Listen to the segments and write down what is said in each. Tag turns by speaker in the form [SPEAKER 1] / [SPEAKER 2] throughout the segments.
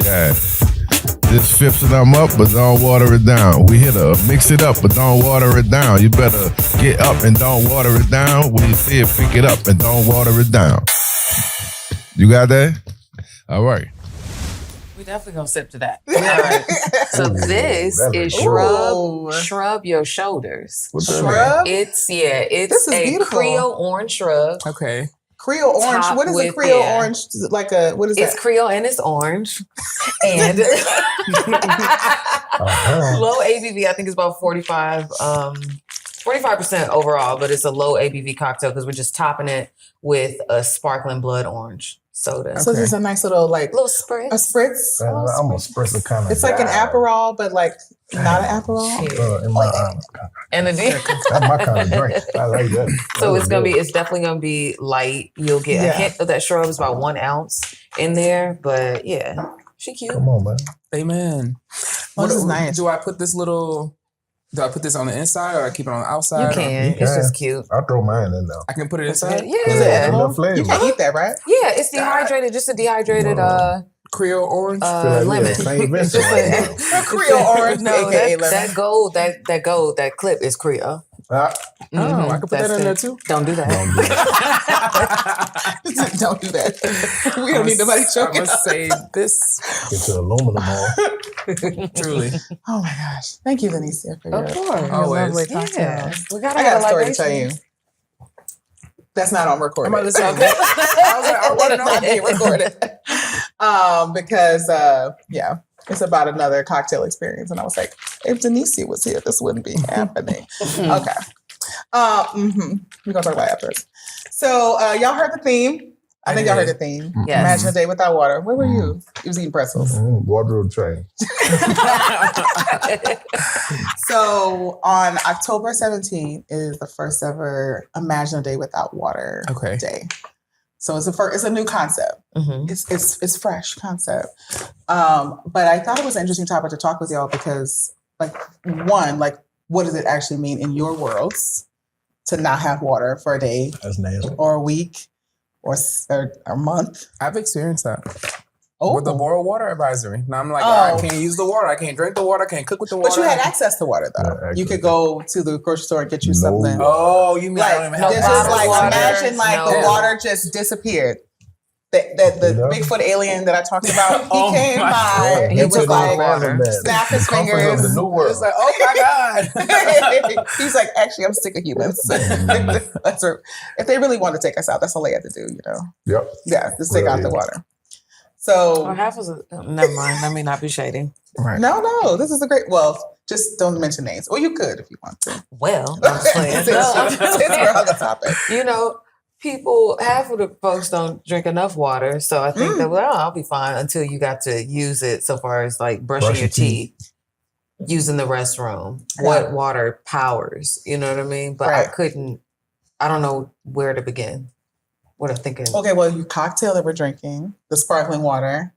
[SPEAKER 1] Yeah. Just fifthing them up, but don't water it down. We hit a mix it up, but don't water it down. You better get up and don't water it down. When you see it, pick it up and don't water it down. You got that? All right.
[SPEAKER 2] We definitely gonna sip to that. All right. So this is shrub your shoulders.
[SPEAKER 3] Shrub?
[SPEAKER 2] It's a
[SPEAKER 3] beautiful.
[SPEAKER 2] Creole orange shrub.
[SPEAKER 4] Okay.
[SPEAKER 3] Creole orange. What is a Creole orange? Like what is
[SPEAKER 2] it's
[SPEAKER 3] that?
[SPEAKER 2] Creole and it's orange. And low ABV, I think it's about 45% overall, but it's a low ABV cocktail because we're just topping it with a sparkling blood orange soda.
[SPEAKER 3] So this is a nice little
[SPEAKER 2] little spritz.
[SPEAKER 3] A spritz.
[SPEAKER 5] I'm a spritz kind of.
[SPEAKER 3] It's like an Aperol, but like not an Aperol.
[SPEAKER 5] In my
[SPEAKER 2] And
[SPEAKER 5] that's my kind of drink. I like that.
[SPEAKER 2] So it's definitely gonna be light. You'll get a hint of that shrub. It's about 1 ounce in there, but yeah, she cute.
[SPEAKER 5] Come on, man.
[SPEAKER 4] Amen.
[SPEAKER 3] This is nice.
[SPEAKER 4] Do I put this on the inside or I keep it on the outside?
[SPEAKER 2] You can. It's just cute.
[SPEAKER 5] I'll throw mine in there.
[SPEAKER 4] I can put it inside?
[SPEAKER 2] Yeah.
[SPEAKER 3] You can eat that, right?
[SPEAKER 2] Yeah, it's dehydrated. Just a dehydrated
[SPEAKER 4] Creole orange?
[SPEAKER 2] lemon.
[SPEAKER 3] Creole orange.
[SPEAKER 2] No, that clip is Creole.
[SPEAKER 4] I can put that in there too.
[SPEAKER 2] Don't do that.
[SPEAKER 3] Don't do that. We don't need nobody choking.
[SPEAKER 4] I'm gonna save this.
[SPEAKER 5] Get your aluminum on.
[SPEAKER 4] Truly.
[SPEAKER 3] Oh my gosh! Thank you, Deniseea, for your
[SPEAKER 4] Always.
[SPEAKER 3] lovely cocktails.
[SPEAKER 2] Yeah.
[SPEAKER 3] I got a story to tell you. That's not on recording.
[SPEAKER 4] I'm about to say, I want to know
[SPEAKER 3] not being recorded. Because it's about another cocktail experience, and I was like, if Deniseea was here, this wouldn't be happening. Okay. We're gonna talk about it afterwards. So y'all heard the theme. I think y'all heard the theme.
[SPEAKER 2] Yes.
[SPEAKER 3] Imagine a day without water. Where were you? You was eating pretzels.
[SPEAKER 5] Wardrobe train.
[SPEAKER 3] So on October 17th is the first ever Imagine a Day Without Water day. So it's a new concept.
[SPEAKER 2] Mm-hmm.
[SPEAKER 3] It's fresh concept. But I thought it was an interesting topic to talk with y'all because what does it actually mean in your worlds to not have water for a day or a week or a month?
[SPEAKER 4] I've experienced that.
[SPEAKER 3] Oh.
[SPEAKER 4] With the boil water advisory. Now I'm like, I can't use the water. I can't drink the water. I can't cook with the water.
[SPEAKER 3] But you had access to water though. You could go to the grocery store and get you something.
[SPEAKER 4] Oh, you mean I don't even have
[SPEAKER 3] imagine the water just disappeared. The Bigfoot alien that I talked about, he came by. It was like snap his fingers.
[SPEAKER 5] The new world.
[SPEAKER 3] It's like, oh my God. He's like, actually, I'm sick of humans. If they really want to take us out, that's all they had to do,
[SPEAKER 5] Yep.
[SPEAKER 3] Yeah, just take out the water. So
[SPEAKER 2] half was never mind. Let me not be shady.
[SPEAKER 4] Right.
[SPEAKER 3] No, this is a great. Well, just don't mention names, or you could if you want to.
[SPEAKER 2] Well, I'm just playing.
[SPEAKER 3] Since we're on the topic,
[SPEAKER 2] half of the folks don't drink enough water, so I think that I'll be fine until you got to use it. So far as like brushing your teeth, using the restroom, what water powers, you know what I mean? But I don't know where to begin. What I'm thinking.
[SPEAKER 3] Okay, well, your cocktail that we're drinking, the sparkling water.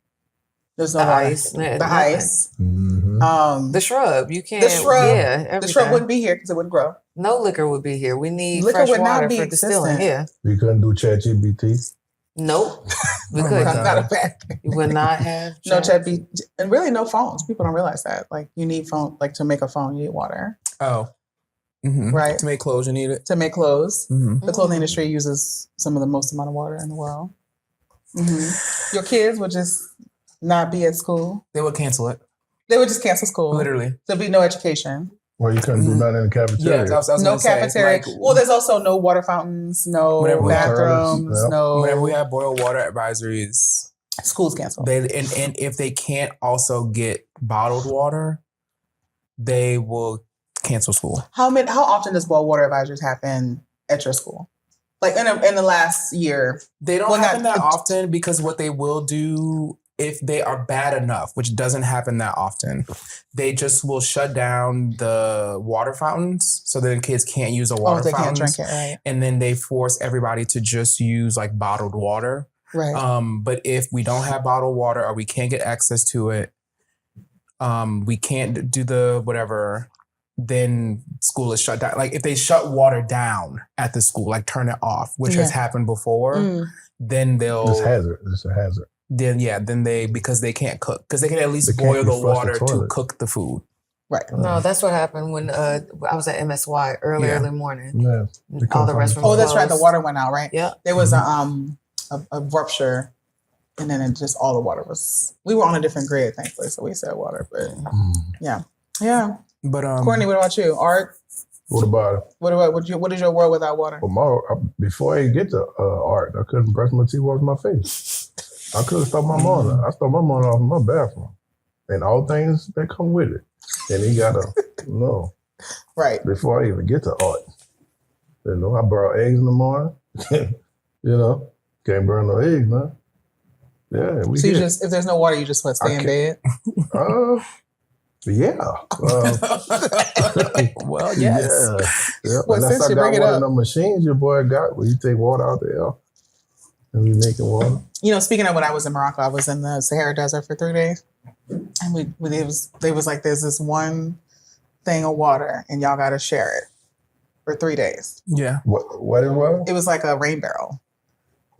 [SPEAKER 3] There's no
[SPEAKER 2] ice.
[SPEAKER 3] The ice.
[SPEAKER 5] Mm-hmm.
[SPEAKER 2] The shrub. You can't.
[SPEAKER 3] The shrub.
[SPEAKER 2] Yeah, everything.
[SPEAKER 3] The shrub wouldn't be here because it wouldn't grow.
[SPEAKER 2] No liquor would be here. We need
[SPEAKER 3] liquor
[SPEAKER 2] fresh water for
[SPEAKER 3] existent.
[SPEAKER 2] distilling. Yeah.
[SPEAKER 5] We couldn't do ChatGPT.
[SPEAKER 2] Nope. We couldn't.
[SPEAKER 3] Not a fact.
[SPEAKER 2] You would not have
[SPEAKER 3] no ChatGPT, and really no phones. People don't realize that. Like you need phone. Like to make a phone, you need water.
[SPEAKER 4] Oh. Mm-hmm.
[SPEAKER 3] Right.
[SPEAKER 4] To make clothes, you need it.
[SPEAKER 3] To make clothes.
[SPEAKER 4] Mm-hmm.
[SPEAKER 3] The clothing industry uses some of the most amount of water in the world. Mm-hmm. Your kids would just not be at school.
[SPEAKER 4] They would cancel it.
[SPEAKER 3] They would just cancel school.
[SPEAKER 4] Literally.
[SPEAKER 3] There'd be no education.
[SPEAKER 5] Well, you couldn't do nothing in the cafeteria.
[SPEAKER 4] Yeah, I was
[SPEAKER 3] no cafeteria. There's also no water fountains, no bathrooms, no.
[SPEAKER 4] Whenever we have boiled water advisories,
[SPEAKER 3] schools cancel.
[SPEAKER 4] And if they can't also get bottled water, they will cancel school.
[SPEAKER 3] How often does boiled water advisories happen at your school? Like in the last year?
[SPEAKER 4] They don't happen that often because what they will do if they are bad enough, which doesn't happen that often, they just will shut down the water fountains so that kids can't use the water fountains.
[SPEAKER 3] Can't drink it, right.
[SPEAKER 4] And then they force everybody to just use like bottled water.
[SPEAKER 3] Right.
[SPEAKER 4] But if we don't have bottled water or we can't get access to it, we can't do the whatever, then school is shut down. Like if they shut water down at the school, like turn it off, which has happened before, then they'll...
[SPEAKER 5] It's a hazard.
[SPEAKER 4] then they, because they can't cook, because they can at least
[SPEAKER 5] They can't
[SPEAKER 4] boil the
[SPEAKER 5] defrost the
[SPEAKER 4] water to
[SPEAKER 5] toilet.
[SPEAKER 4] cook the food.
[SPEAKER 3] Right.
[SPEAKER 2] No, that's what happened when I was at MSY early morning.
[SPEAKER 5] Yeah.
[SPEAKER 2] All the restrooms.
[SPEAKER 3] Oh, that's right. The
[SPEAKER 2] closed.
[SPEAKER 3] water went out, right?
[SPEAKER 2] Yeah.
[SPEAKER 3] There was a rupture, and then it just all the water was. We were on a different grid, thankfully, so we said water. But yeah.
[SPEAKER 4] But
[SPEAKER 3] Courtney, what about you? Art?
[SPEAKER 5] What about it?
[SPEAKER 3] What is your world without water?
[SPEAKER 5] Before I get to art, I couldn't brush my teeth, wash my face. I could have stopped my morning. I stopped my morning off in my bathroom. And all things that come with it. And he got to know.
[SPEAKER 3] Right.
[SPEAKER 5] Before I even get to art. You know, I boil eggs in the morning. You know, can't burn no eggs, man. Yeah,
[SPEAKER 3] So you just, if there's no water, you just stay in bed?
[SPEAKER 5] Yeah.
[SPEAKER 4] Well, yes.
[SPEAKER 5] Yeah.
[SPEAKER 3] Well,
[SPEAKER 5] Unless
[SPEAKER 3] since
[SPEAKER 5] I
[SPEAKER 3] you
[SPEAKER 5] got
[SPEAKER 3] bring it
[SPEAKER 5] one
[SPEAKER 3] up.
[SPEAKER 5] of them machines your boy got where you take water out there and we making water.
[SPEAKER 3] You know, speaking of when I was in Morocco, I was in the Sahara Desert for 3 days. And they was like, there's this one thing of water and y'all got to share it for 3 days.
[SPEAKER 4] Yeah.
[SPEAKER 5] What it was?
[SPEAKER 3] It was like a rain barrel.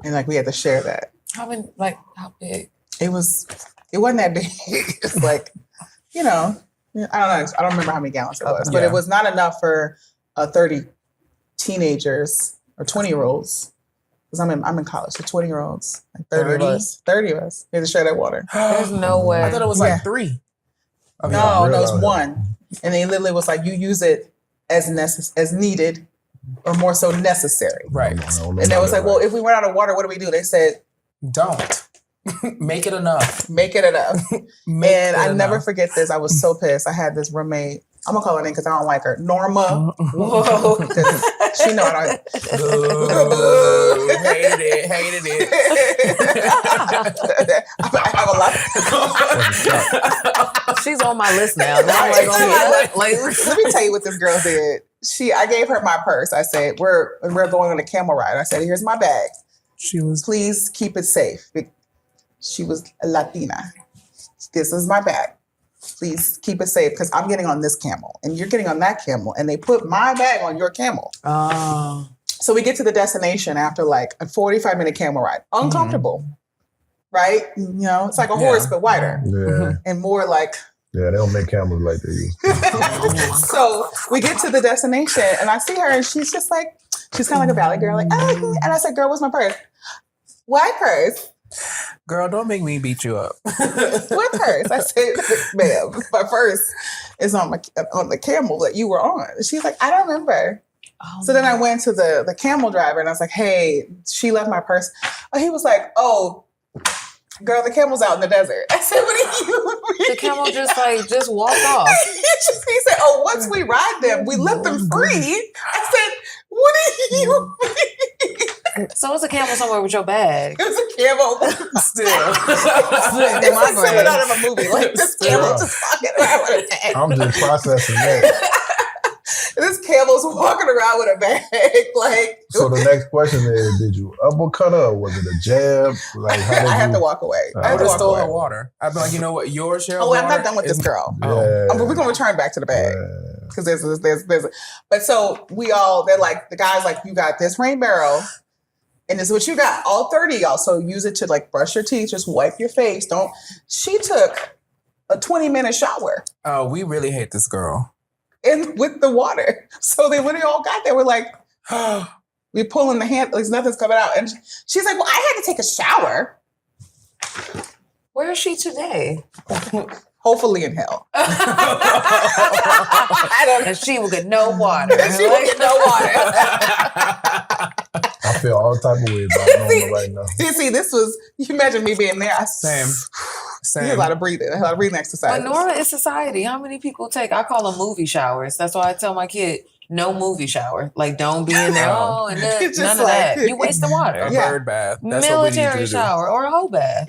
[SPEAKER 3] And like we had to share that.
[SPEAKER 2] How big?
[SPEAKER 3] It wasn't that big. It's like, you know, I don't know. I don't remember how many gallons it was, but it was not enough for 30 teenagers or 20-year-olds. Because I'm in college, so 20-year-olds, like 30 of us. 30 of us. We had to share that water.
[SPEAKER 2] There's no way.
[SPEAKER 4] I thought it was like 3. Okay.
[SPEAKER 3] No, it's one. And they literally was like, you use it as needed or more so necessary.
[SPEAKER 4] Right.
[SPEAKER 3] And they was like, well, if we run out of water, what do we do? They said,
[SPEAKER 4] don't. Make it enough.
[SPEAKER 3] Make it enough.
[SPEAKER 4] Make
[SPEAKER 3] And
[SPEAKER 4] it
[SPEAKER 3] I never
[SPEAKER 4] enough.
[SPEAKER 3] forget this. I was so pissed. I had this roommate. I'm gonna call her name because I don't like her. Norma. Whoa. 'Cause she know I don't.
[SPEAKER 4] Hated it.
[SPEAKER 3] I have a lot.
[SPEAKER 2] She's on my list now. Now I'm like,
[SPEAKER 3] Let me tell you what this girl did. I gave her my purse. I said, we're going on a camel ride. I said, here's my bag. Please keep it safe. She was a Latina. This is my bag. Please keep it safe because I'm getting on this camel and you're getting on that camel. And they put my bag on your camel.
[SPEAKER 2] oh.
[SPEAKER 3] So we get to the destination after like a 45-minute camel ride. Uncomfortable, right? You know, it's like a horse, but wider.
[SPEAKER 5] Yeah.
[SPEAKER 3] And more like...
[SPEAKER 5] Yeah, they don't make camels like they used to.
[SPEAKER 3] So we get to the destination and I see her and she's just like, she's kind of like a valley girl. Like, oh. And I said, girl, what's my purse? What purse?
[SPEAKER 4] Girl, don't make me beat you up.
[SPEAKER 3] What purse? I said, ma'am, my purse is on the camel that you were on. She's like, I don't remember.
[SPEAKER 2] Oh,
[SPEAKER 3] So then I went to the camel driver and I was like, hey, she left my purse. Oh, he was like, oh, girl, the camel's out in the desert. I said, what do you mean?
[SPEAKER 2] the camel just walked off.
[SPEAKER 3] He said, oh, once we ride them, we let them free. I said, what do you mean?
[SPEAKER 2] So it's a camel somewhere with your bag.
[SPEAKER 3] It was a camel.
[SPEAKER 4] Still.
[SPEAKER 3] It's like something out of a movie. Like this camel just walking around with a bag.
[SPEAKER 5] I'm just processing that.
[SPEAKER 3] This camel's walking around with a bag. Like,
[SPEAKER 5] So the next question is, did you uppercut her or was it a jab? Like, how did
[SPEAKER 3] I had
[SPEAKER 5] you...
[SPEAKER 3] to walk away.
[SPEAKER 5] I
[SPEAKER 3] I
[SPEAKER 4] I
[SPEAKER 3] had
[SPEAKER 4] would
[SPEAKER 3] to
[SPEAKER 4] have
[SPEAKER 3] walk
[SPEAKER 4] stole
[SPEAKER 3] away.
[SPEAKER 4] her water. I'd be like, you know what? Your share of
[SPEAKER 3] Oh,
[SPEAKER 4] water
[SPEAKER 3] I'm not done with this
[SPEAKER 4] is-
[SPEAKER 3] girl.
[SPEAKER 5] Yeah.
[SPEAKER 3] But we're gonna return back to the bag. Because there's but so they're like, the guy's like, you got this rain barrel and this is what you got, all 30 of y'all. So use it to like brush your teeth, just wipe your face. She took a 20-minute shower
[SPEAKER 4] Oh, we really hate this girl.
[SPEAKER 3] with the water. So when they all got there, we're like, we're pulling the hand, like nothing's coming out. And she's like, well, I had to take a shower.
[SPEAKER 2] Where is she today?
[SPEAKER 3] Hopefully in hell.
[SPEAKER 2] And she will get no water.
[SPEAKER 3] She will get no water.
[SPEAKER 5] I feel all type of way about Norma right now.
[SPEAKER 3] See, you imagine me being there.
[SPEAKER 4] Same.
[SPEAKER 3] There's a lot of breathing exercise.
[SPEAKER 2] But Nora is society. How many people take? I call them movie showers. That's why I tell my kid, no movie shower. Like, don't be in there. Oh, and then,
[SPEAKER 3] It's just
[SPEAKER 2] none of that.
[SPEAKER 3] like-
[SPEAKER 2] You wasting water.
[SPEAKER 4] A
[SPEAKER 3] Yeah.
[SPEAKER 4] bird bath. That's what we need
[SPEAKER 2] Military
[SPEAKER 4] you to do.
[SPEAKER 2] shower or a whole bath.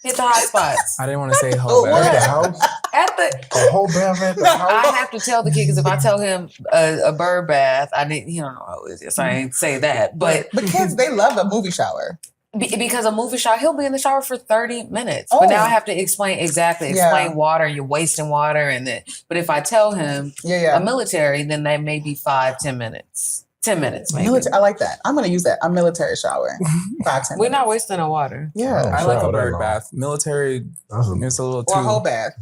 [SPEAKER 2] Hit the hot spots.
[SPEAKER 4] I didn't want to say
[SPEAKER 3] Oh,
[SPEAKER 4] whole
[SPEAKER 3] what?
[SPEAKER 5] At the
[SPEAKER 4] bath.
[SPEAKER 5] house?
[SPEAKER 2] At the
[SPEAKER 5] A whole bath at the house?
[SPEAKER 2] I have to tell the kid because if I tell him a bird bath, I didn't. He don't know what it is. So I ain't say that. But
[SPEAKER 3] But kids, they love a movie shower.
[SPEAKER 2] because a movie shower, he'll be in the shower for 30 minutes.
[SPEAKER 3] Oh.
[SPEAKER 2] But now I have to explain
[SPEAKER 3] Yeah.
[SPEAKER 2] water. You're wasting water, and then. But if I tell him
[SPEAKER 3] Yeah.
[SPEAKER 2] a military, then that may be 5-10 minutes. 10 minutes, maybe.
[SPEAKER 3] I like that. I'm going to use that. A military shower. 5-10
[SPEAKER 2] We're
[SPEAKER 3] minutes.
[SPEAKER 2] not wasting no water.
[SPEAKER 3] Yeah.
[SPEAKER 4] I like a
[SPEAKER 5] shower that
[SPEAKER 4] bird
[SPEAKER 5] long.
[SPEAKER 4] bath. Military,
[SPEAKER 5] That's a-
[SPEAKER 4] it's a little
[SPEAKER 3] Or a whole
[SPEAKER 4] too.
[SPEAKER 3] bath.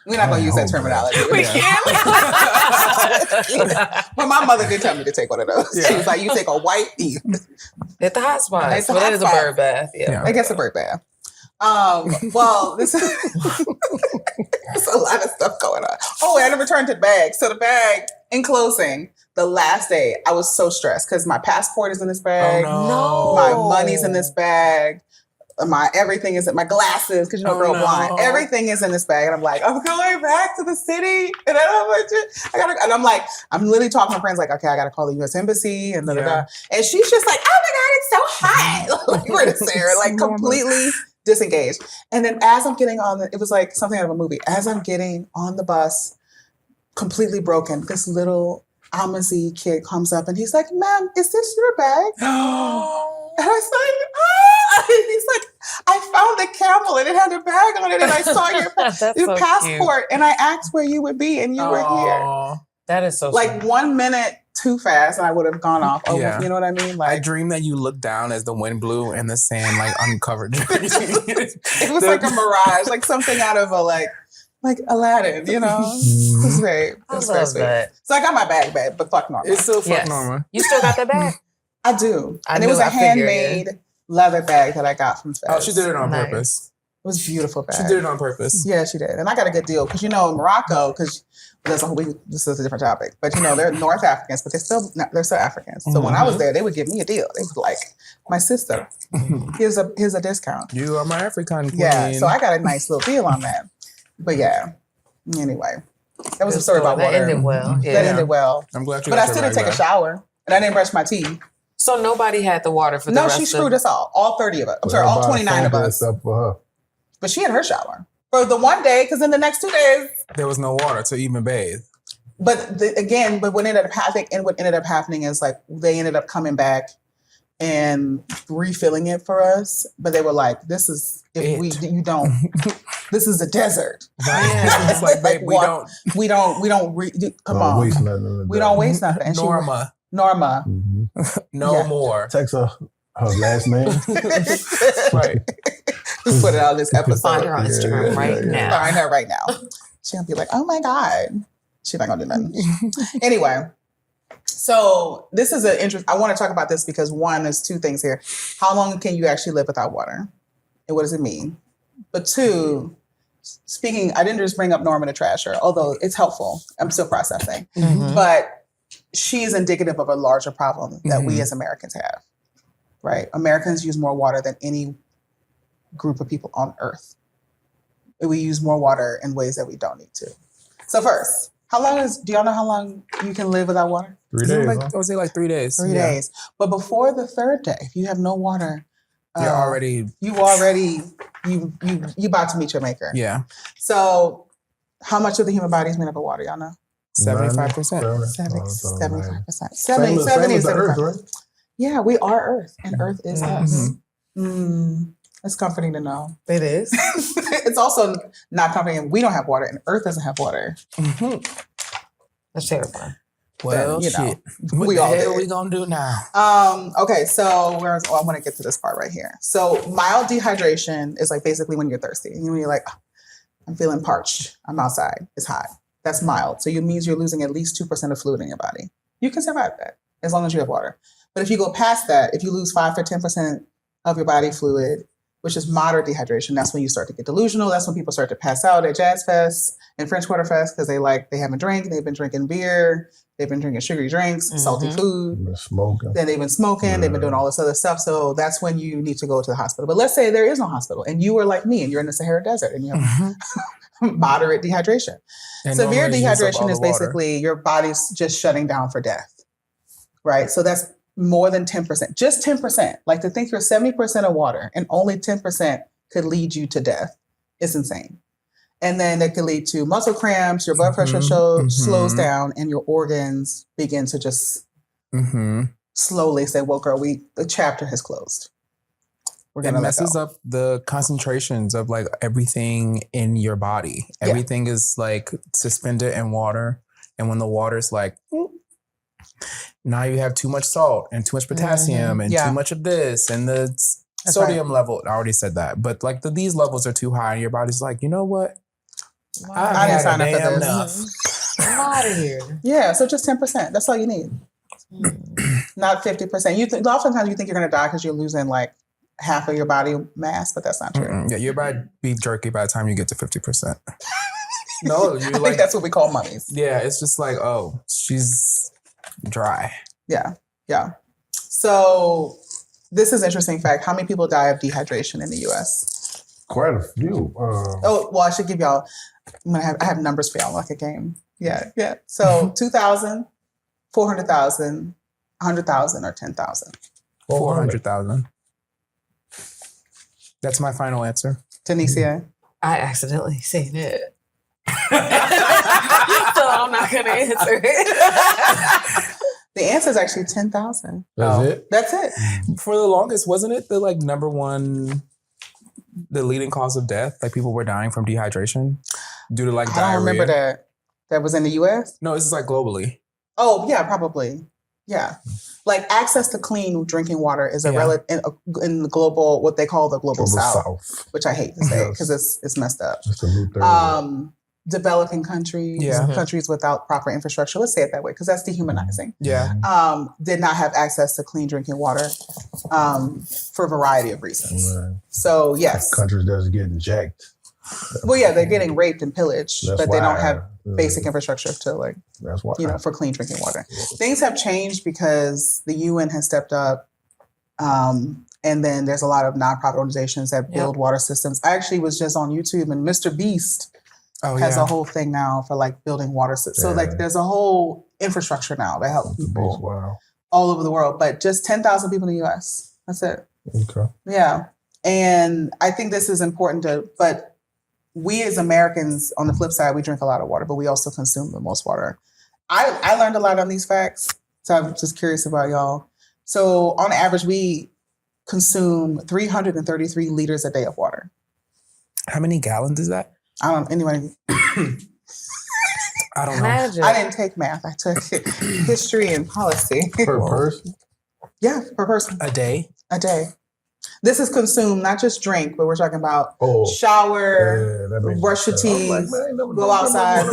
[SPEAKER 3] We're not going to use that
[SPEAKER 5] Whole bath.
[SPEAKER 3] terminology.
[SPEAKER 2] We
[SPEAKER 3] can't. But my mother did tell me to take one of those.
[SPEAKER 4] Yeah.
[SPEAKER 3] She was like, you take a white,
[SPEAKER 2] At the hot spots.
[SPEAKER 3] It's the
[SPEAKER 2] But
[SPEAKER 3] hot
[SPEAKER 2] it is a
[SPEAKER 3] spots.
[SPEAKER 2] bird bath. Yeah.
[SPEAKER 3] I guess a bird bath. Well, this is there's a lot of stuff going on. Oh, and I returned to the bag. So the bag, in closing, the last day, I was so stressed because my passport is in this bag.
[SPEAKER 4] Oh,
[SPEAKER 3] My money's in this bag. My everything is in my glasses because girl blind. Everything is in this bag, and I'm like, I'm going back to the city, and I'm like, I'm literally talking to my friends like, okay, I gotta call the U.S. Embassy, and da da da. And she's just like, oh my god, it's so hot. Like we're to Sarah, like completely disengaged. And then as I'm getting on it was like something out of a movie. As I'm getting on the bus, completely broken, this little Amazi kid comes up and he's like, ma'am, is this your bag? And I was like, ah! And he's like, I found a camel and it had a bag on it and I saw your
[SPEAKER 2] So
[SPEAKER 3] passport and I asked where you would be and you were here.
[SPEAKER 2] That is so
[SPEAKER 3] Like
[SPEAKER 2] sweet.
[SPEAKER 3] 1 minute too fast and I would have gone off. Over,
[SPEAKER 4] Yeah.
[SPEAKER 3] You know what I mean?
[SPEAKER 4] I
[SPEAKER 3] Like
[SPEAKER 4] dreamed that you looked down as the wind blew and the sand like uncovered.
[SPEAKER 3] it was like a mirage, like something out of a like Aladdin, you know? It was very,
[SPEAKER 2] I
[SPEAKER 3] very
[SPEAKER 2] love
[SPEAKER 3] sweet.
[SPEAKER 2] that.
[SPEAKER 3] So I got my bag back, but fuck Norma.
[SPEAKER 4] It's still fuck
[SPEAKER 2] Yes.
[SPEAKER 4] Norma.
[SPEAKER 2] You still got that bag?
[SPEAKER 3] I do.
[SPEAKER 2] I
[SPEAKER 3] And it was
[SPEAKER 2] knew-
[SPEAKER 3] a
[SPEAKER 2] I figured,
[SPEAKER 3] handmade leather bag that I got from Fez.
[SPEAKER 4] Oh, she did it on
[SPEAKER 2] Nice.
[SPEAKER 4] purpose.
[SPEAKER 3] It was a beautiful bag.
[SPEAKER 4] She did it on purpose.
[SPEAKER 3] Yeah, she did. And I got a good deal because, in Morocco, because this is a different topic, but, they're North Africans, but they're still Africans. So when I was there, they would give me a deal. They was like, my sister, here's a discount.
[SPEAKER 4] You are my African queen.
[SPEAKER 3] Yeah, so I got a nice little deal on that. But yeah, anyway, that was a story about
[SPEAKER 2] that
[SPEAKER 3] water.
[SPEAKER 2] ended well.
[SPEAKER 3] That
[SPEAKER 2] Yeah.
[SPEAKER 3] ended well.
[SPEAKER 4] I'm glad you
[SPEAKER 3] But
[SPEAKER 4] got
[SPEAKER 3] I
[SPEAKER 4] your
[SPEAKER 3] still didn't
[SPEAKER 4] rag
[SPEAKER 3] take a
[SPEAKER 4] back.
[SPEAKER 3] shower and I didn't brush my teeth.
[SPEAKER 2] So nobody had the water for the
[SPEAKER 3] No,
[SPEAKER 2] rest
[SPEAKER 3] she
[SPEAKER 2] of
[SPEAKER 3] screwed us all 30 of us. I'm sorry, all 29 of us.
[SPEAKER 5] Except for her.
[SPEAKER 3] But she had her shower for the one day, because in the next 2 days,
[SPEAKER 4] There was no water to even bathe.
[SPEAKER 3] but what ended up happening is like they ended up coming back and refilling it for us. But they were like, "This is you don't. This is a desert.
[SPEAKER 2] Yeah.
[SPEAKER 4] It's like, babe, we don't.
[SPEAKER 3] We don't. Come
[SPEAKER 5] Don't
[SPEAKER 3] on,
[SPEAKER 5] waste nothing in the
[SPEAKER 3] we
[SPEAKER 5] day.
[SPEAKER 3] don't waste nothing." And
[SPEAKER 4] Norma,
[SPEAKER 3] Norma,
[SPEAKER 5] Mhm.
[SPEAKER 4] no
[SPEAKER 3] Yeah.
[SPEAKER 4] more.
[SPEAKER 5] Text her last name.
[SPEAKER 4] Right.
[SPEAKER 3] just put it out this episode.
[SPEAKER 2] Find her on Instagram right now.
[SPEAKER 3] Find her right now. She'll be like, "Oh my god," she's not gonna do nothing. Anyway. So this is an interest. I want to talk about this because one, there's two things here. How long can you actually live without water? And what does it mean? But two, I didn't just bring up Norma to trash her, although it's helpful. I'm still processing.
[SPEAKER 2] Mhm.
[SPEAKER 3] But she is indicative of a larger problem that we as Americans have, right? Americans use more water than any group of people on earth. We use more water in ways that we don't need to. So first, do y'all know how long you can live without water?
[SPEAKER 5] 3 days.
[SPEAKER 4] Like,
[SPEAKER 5] huh?
[SPEAKER 4] I would say like 3 days.
[SPEAKER 3] 3 days. But before the third day, if you have no water,
[SPEAKER 4] You're already,
[SPEAKER 3] you about to meet your maker.
[SPEAKER 4] yeah,
[SPEAKER 3] So how much of the human body is made up of water? Y'all know?
[SPEAKER 4] 75%.
[SPEAKER 3] 75%.
[SPEAKER 5] Same as
[SPEAKER 3] 70
[SPEAKER 5] the
[SPEAKER 3] to
[SPEAKER 5] earth,
[SPEAKER 3] 75.
[SPEAKER 5] right?
[SPEAKER 3] Yeah, we are Earth, and Earth is us.
[SPEAKER 4] Mhm.
[SPEAKER 3] It's comforting to know.
[SPEAKER 2] It is.
[SPEAKER 3] It's also not comforting. We don't have water, and Earth doesn't have water.
[SPEAKER 2] That's terrifying.
[SPEAKER 4] Well,
[SPEAKER 3] you know,
[SPEAKER 4] shit. What
[SPEAKER 3] we
[SPEAKER 4] the
[SPEAKER 3] all
[SPEAKER 4] hell
[SPEAKER 3] did.
[SPEAKER 4] we gonna do now?
[SPEAKER 3] Okay, so I want to get to this part right here. So mild dehydration is like basically when you're thirsty. When you're like, I'm feeling parched. I'm outside. It's hot. That's mild. So it means you're losing at least 2% of fluid in your body. You can survive that as long as you have water. But if you go past that, if you lose 5 to 10% of your body fluid, which is moderate dehydration, that's when you start to get delusional. That's when people start to pass out at Jazz Fest and French Quarter Fest because they haven't drank. They've been drinking beer. They've been drinking sugary drinks, salty food.
[SPEAKER 5] Been smoking.
[SPEAKER 3] Then they've been smoking. They've been doing all this other stuff. So that's when you need to go to the hospital. But let's say there is no hospital and you are like me and you're in the Sahara Desert and you have moderate dehydration.
[SPEAKER 4] And
[SPEAKER 3] Severe
[SPEAKER 4] normally you use up all
[SPEAKER 3] dehydration
[SPEAKER 4] the
[SPEAKER 3] is
[SPEAKER 4] water.
[SPEAKER 3] basically your body's just shutting down for death, right? So that's more than 10%, just 10%. Like to think you're 70% of water and only 10% could lead you to death is insane. And then it could lead to muscle cramps, your blood pressure slows down, and your organs begin to just slowly say, well, girl, the chapter has closed. We're
[SPEAKER 4] It
[SPEAKER 3] gonna let
[SPEAKER 4] messes
[SPEAKER 3] go.
[SPEAKER 4] up the concentrations of like everything in your body.
[SPEAKER 3] Yeah.
[SPEAKER 4] Everything is like suspended in water. And when the water's like, Now you have too much salt and too much potassium and
[SPEAKER 3] Yeah.
[SPEAKER 4] too much of this and the
[SPEAKER 3] That's
[SPEAKER 4] sodium level. I already said that, but like these levels are too high, and your body's like, you know what?
[SPEAKER 3] I didn't sign up for this.
[SPEAKER 4] Enough.
[SPEAKER 2] I'm out of here.
[SPEAKER 3] Yeah, so just 10%. That's all you need. Not 50%. Oftentimes you think you're going to die because you're losing like half of your body mass, but that's not true.
[SPEAKER 4] Mm-mm. Yeah, your body be jerky by the time you get to 50%. No, you
[SPEAKER 3] I think that's what we call mummies.
[SPEAKER 4] Yeah, it's just like, oh, she's dry.
[SPEAKER 3] Yeah. So this is an interesting fact. How many people die of dehydration in the U.S.?
[SPEAKER 5] Quite a few.
[SPEAKER 3] I should give y'all. I have numbers for y'all like a game. Yeah. So 2,000, 400,000, 100,000, or 10,000.
[SPEAKER 4] 400,000. That's my final answer.
[SPEAKER 3] Deniseea.
[SPEAKER 2] I accidentally seen it. So I'm not going to answer it.
[SPEAKER 3] The answer is actually 10,000.
[SPEAKER 5] That's it?
[SPEAKER 3] That's it.
[SPEAKER 4] For the longest, wasn't it the like number one, the leading cause of death? Like people were dying from dehydration due to like diarrhea.
[SPEAKER 3] I don't remember that. That was in the U.S.?
[SPEAKER 4] No, this is like globally.
[SPEAKER 3] Oh, yeah, probably. Yeah. Like access to clean drinking water is a in the global, what they call the global south, which I hate to say because it's messed up.
[SPEAKER 5] It's a new thing.
[SPEAKER 3] Developing countries, countries without proper infrastructure, let's say it that way, because that's dehumanizing.
[SPEAKER 4] Yeah.
[SPEAKER 3] Did not have access to clean drinking water for a variety of reasons.
[SPEAKER 5] Right.
[SPEAKER 3] So, yes.
[SPEAKER 5] Countries that's getting jacked.
[SPEAKER 3] Well, yeah, they're getting raped and pillaged,
[SPEAKER 5] That's
[SPEAKER 3] but they don't
[SPEAKER 5] why,
[SPEAKER 3] have basic infrastructure to like,
[SPEAKER 5] that's why.
[SPEAKER 3] for clean drinking water. Things have changed because the UN has stepped up. And then there's a lot of nonprofit organizations that build water systems. I actually was just on YouTube and Mr. Beast has a whole thing now for like building water systems. So like there's a whole infrastructure now to help people all over the world. But just 10,000 people in the US. That's it.
[SPEAKER 5] Okay.
[SPEAKER 3] Yeah. And I think this is important but we as Americans, on the flip side, we drink a lot of water, but we also consume the most water. I learned a lot on these facts, so I'm just curious about y'all. So on average, we consume 333 liters a day of water.
[SPEAKER 4] How many gallons is that?
[SPEAKER 3] I don't know. Anyway,
[SPEAKER 4] I don't know.
[SPEAKER 2] Imagine.
[SPEAKER 3] I didn't take math. I took history and policy.
[SPEAKER 5] Per person?
[SPEAKER 3] Yeah, per person.
[SPEAKER 4] A day?
[SPEAKER 3] A day. This is consumed, not just drink, but we're talking about shower, brush your teeth, go outside.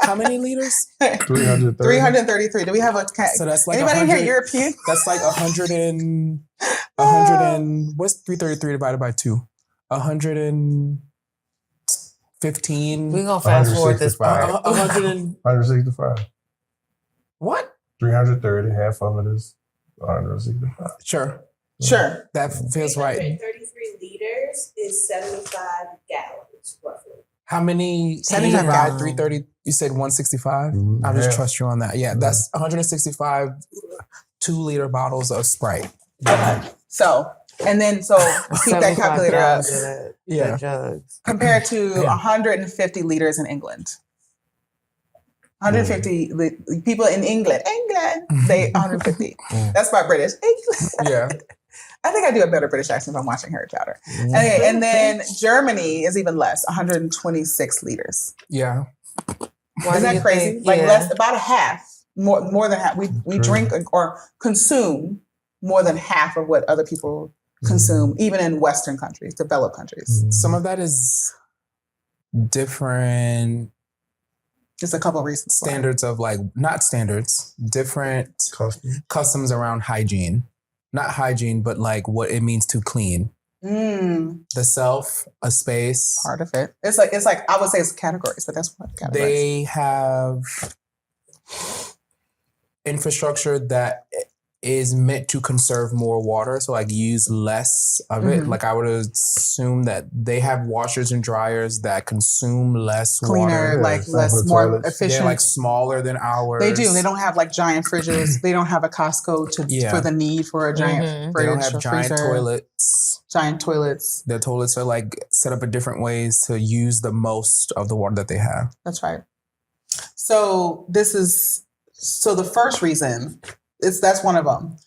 [SPEAKER 4] How many liters?
[SPEAKER 3] 333. Do we have a
[SPEAKER 4] so that's like
[SPEAKER 3] anybody here European?
[SPEAKER 4] That's like 100 and what's 333 divided by 2? 115.
[SPEAKER 2] We're gonna fast forward this part.
[SPEAKER 5] 165.
[SPEAKER 4] What?
[SPEAKER 5] 330, half of it is 165.
[SPEAKER 3] Sure.
[SPEAKER 4] That feels right.
[SPEAKER 6] 33 liters is 75 gallons, roughly.
[SPEAKER 4] How many?
[SPEAKER 3] 75
[SPEAKER 4] gallons. 330. You said 165. I'll just trust you on that. Yeah, that's 165 2-liter bottles of Sprite.
[SPEAKER 3] Okay. So keep that calculator up.
[SPEAKER 2] Yeah. Jugs.
[SPEAKER 3] Compared to 150 liters in England. 150 people in England, they 150. That's my British. England.
[SPEAKER 4] Yeah.
[SPEAKER 3] I think I do a better British accent if I'm watching Harry Potter. Okay, and then Germany is even less, 126 liters.
[SPEAKER 4] Yeah.
[SPEAKER 3] Isn't that crazy? Like less, about a half, more than half. We drink or consume more than half of what other people consume, even in Western countries, developed countries.
[SPEAKER 4] Some of that is different.
[SPEAKER 3] Just a couple of reasons.
[SPEAKER 4] Standards of different customs around hygiene. Not hygiene, but like what it means to clean. The self, a space.
[SPEAKER 3] Part of it. It's like I would say it's categories, but that's what categories.
[SPEAKER 4] They have infrastructure that is meant to conserve more water, so like use less of it. Like I would assume that they have washers and dryers that consume less
[SPEAKER 3] cleaner,
[SPEAKER 4] water.
[SPEAKER 3] like less, more efficient.
[SPEAKER 4] They're like smaller than ours.
[SPEAKER 3] They do. They don't have like giant fridges. They don't have a Costco for the need for a giant fridge.
[SPEAKER 4] They don't have giant
[SPEAKER 3] freezer.
[SPEAKER 4] toilets.
[SPEAKER 3] Giant toilets.
[SPEAKER 4] Their toilets are like set up in different ways to use the most of the water that they have.
[SPEAKER 3] That's right. So the first reason that's one of them.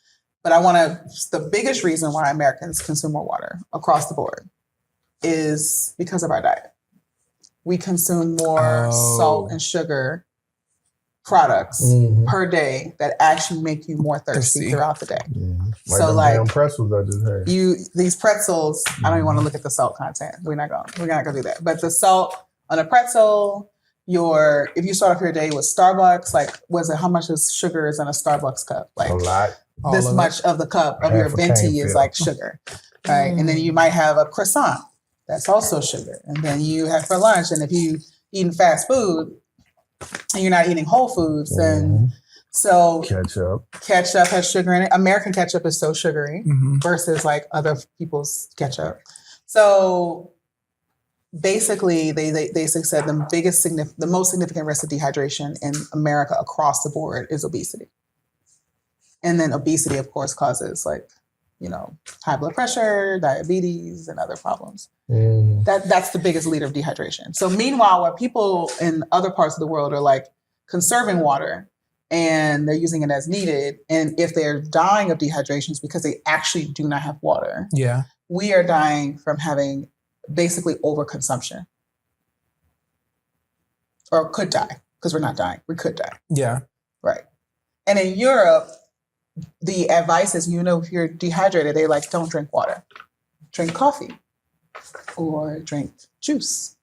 [SPEAKER 3] But the biggest reason why Americans consume more water across the board is because of our diet. We consume more salt and sugar products
[SPEAKER 5] Mhm.
[SPEAKER 3] per day that actually make you more thirsty
[SPEAKER 4] Thirsty.
[SPEAKER 3] throughout the day.
[SPEAKER 5] Mhm.
[SPEAKER 3] So,
[SPEAKER 5] them
[SPEAKER 3] like,
[SPEAKER 5] damn pretzels I just had.
[SPEAKER 3] These pretzels, I don't even want to look at the salt content. We're not gonna do that. But the salt on a pretzel, if you start off your day with Starbucks, like how much is sugar is in a Starbucks cup? Like
[SPEAKER 5] A lot.
[SPEAKER 3] this much of the cup of
[SPEAKER 5] Half
[SPEAKER 3] your
[SPEAKER 5] a
[SPEAKER 3] venti
[SPEAKER 5] cane
[SPEAKER 3] is
[SPEAKER 5] fill.
[SPEAKER 3] like sugar. Right. And then you might have a croissant. That's also sugar. And then you have for lunch. And if you eating fast food and you're not eating whole foods, then so ketchup has sugar in it. American ketchup is so sugary versus like other people's ketchup. So basically, they said the most significant risk of dehydration in America across the board is obesity. And then obesity, of course, causes like, high blood pressure, diabetes, and other problems. That's the biggest leader of dehydration. So meanwhile, where people in other parts of the world are like conserving water and they're using it as needed, and if they're dying of dehydration, it's because they actually do not have water.
[SPEAKER 4] Yeah.
[SPEAKER 3] We are dying from having basically overconsumption. Or could die, because we're not dying. We could die.
[SPEAKER 4] Yeah.
[SPEAKER 3] Right. And in Europe, the advice is, if you're dehydrated, they like, don't drink water. Drink coffee or drink juice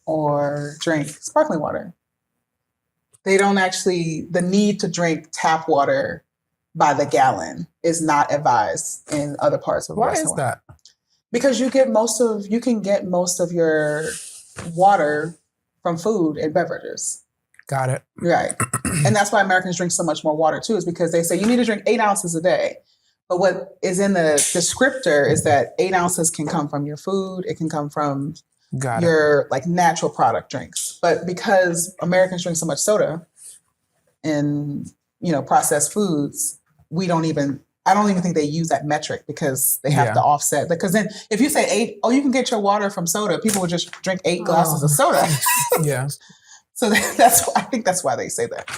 [SPEAKER 3] or drink sparkling water. They don't the need to drink tap water by the gallon is not advised in other parts of the Western world.
[SPEAKER 4] Why is that?
[SPEAKER 3] Because you can get most of your water from food and beverages.
[SPEAKER 4] Got it.
[SPEAKER 3] Right. And that's why Americans drink so much more water too, is because they say you need to drink 8 ounces a day. But what is in the descriptor is that 8 ounces can come from your food. It can come from your like natural product drinks. But because Americans drink so much soda and, processed foods, I don't even think they use that metric because they have to offset. Because then if you say 8, you can get your water from soda, people would just drink 8 glasses of soda.
[SPEAKER 4] Yeah.
[SPEAKER 3] So I think that's why they say that.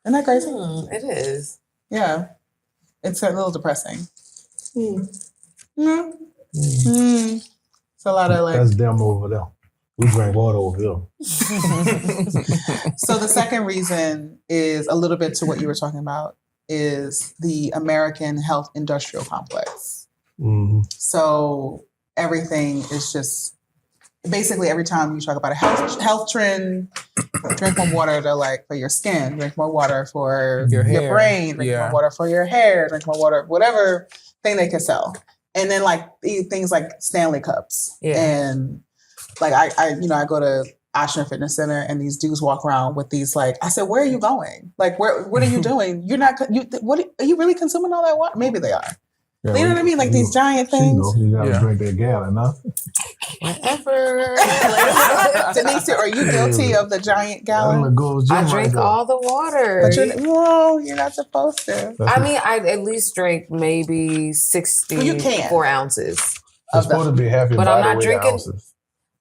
[SPEAKER 3] Isn't that crazy?
[SPEAKER 2] It is.
[SPEAKER 3] Yeah. It's a little depressing. It's a lot of like...
[SPEAKER 5] That's them over there. We drink water over here.
[SPEAKER 3] So the second reason is a little bit to what you were talking about, is the American health industrial complex. So everything is just... Basically, every time you talk about a health trend, drink more water for your skin, drink more water for your brain, drink more water for your hair, drink more water, whatever thing they can sell. And then like things like Stanley cups. Yeah. And like I go to Rationing Fitness Center and these dudes walk around with these I said, where are you going? Like, what are you doing? What are you really consuming all that water? Maybe they are. Yeah, you know what I mean? Like these giant things.
[SPEAKER 5] You gotta drink that gallon, huh?
[SPEAKER 2] Whatever.
[SPEAKER 3] Deniseea, are you guilty of the giant gallon?
[SPEAKER 2] I drink all the water.
[SPEAKER 3] But you're not supposed to.
[SPEAKER 2] I at least drink maybe 64 ounces.
[SPEAKER 5] It's supposed to be half your body weight ounces.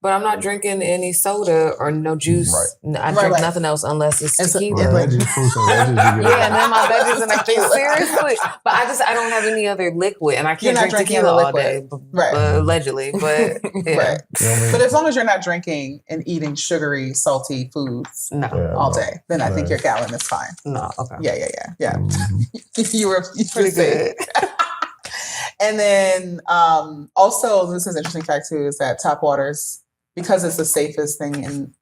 [SPEAKER 2] But I'm not drinking any soda or no juice. Right. I drink nothing else unless it's tequila.
[SPEAKER 5] And then
[SPEAKER 2] my veggies and everything. Seriously. But I don't have any other liquid, and I can't drink tequila all day. Allegedly. But yeah.
[SPEAKER 3] Right. But as long as you're not drinking and eating sugary, salty foods all day, then I think your gallon is fine.
[SPEAKER 2] No, okay.
[SPEAKER 3] Yeah. Mm-hmm. you were
[SPEAKER 2] pretty good.
[SPEAKER 3] And then also, this is an interesting fact too, is that tap waters, because it's the safest thing, and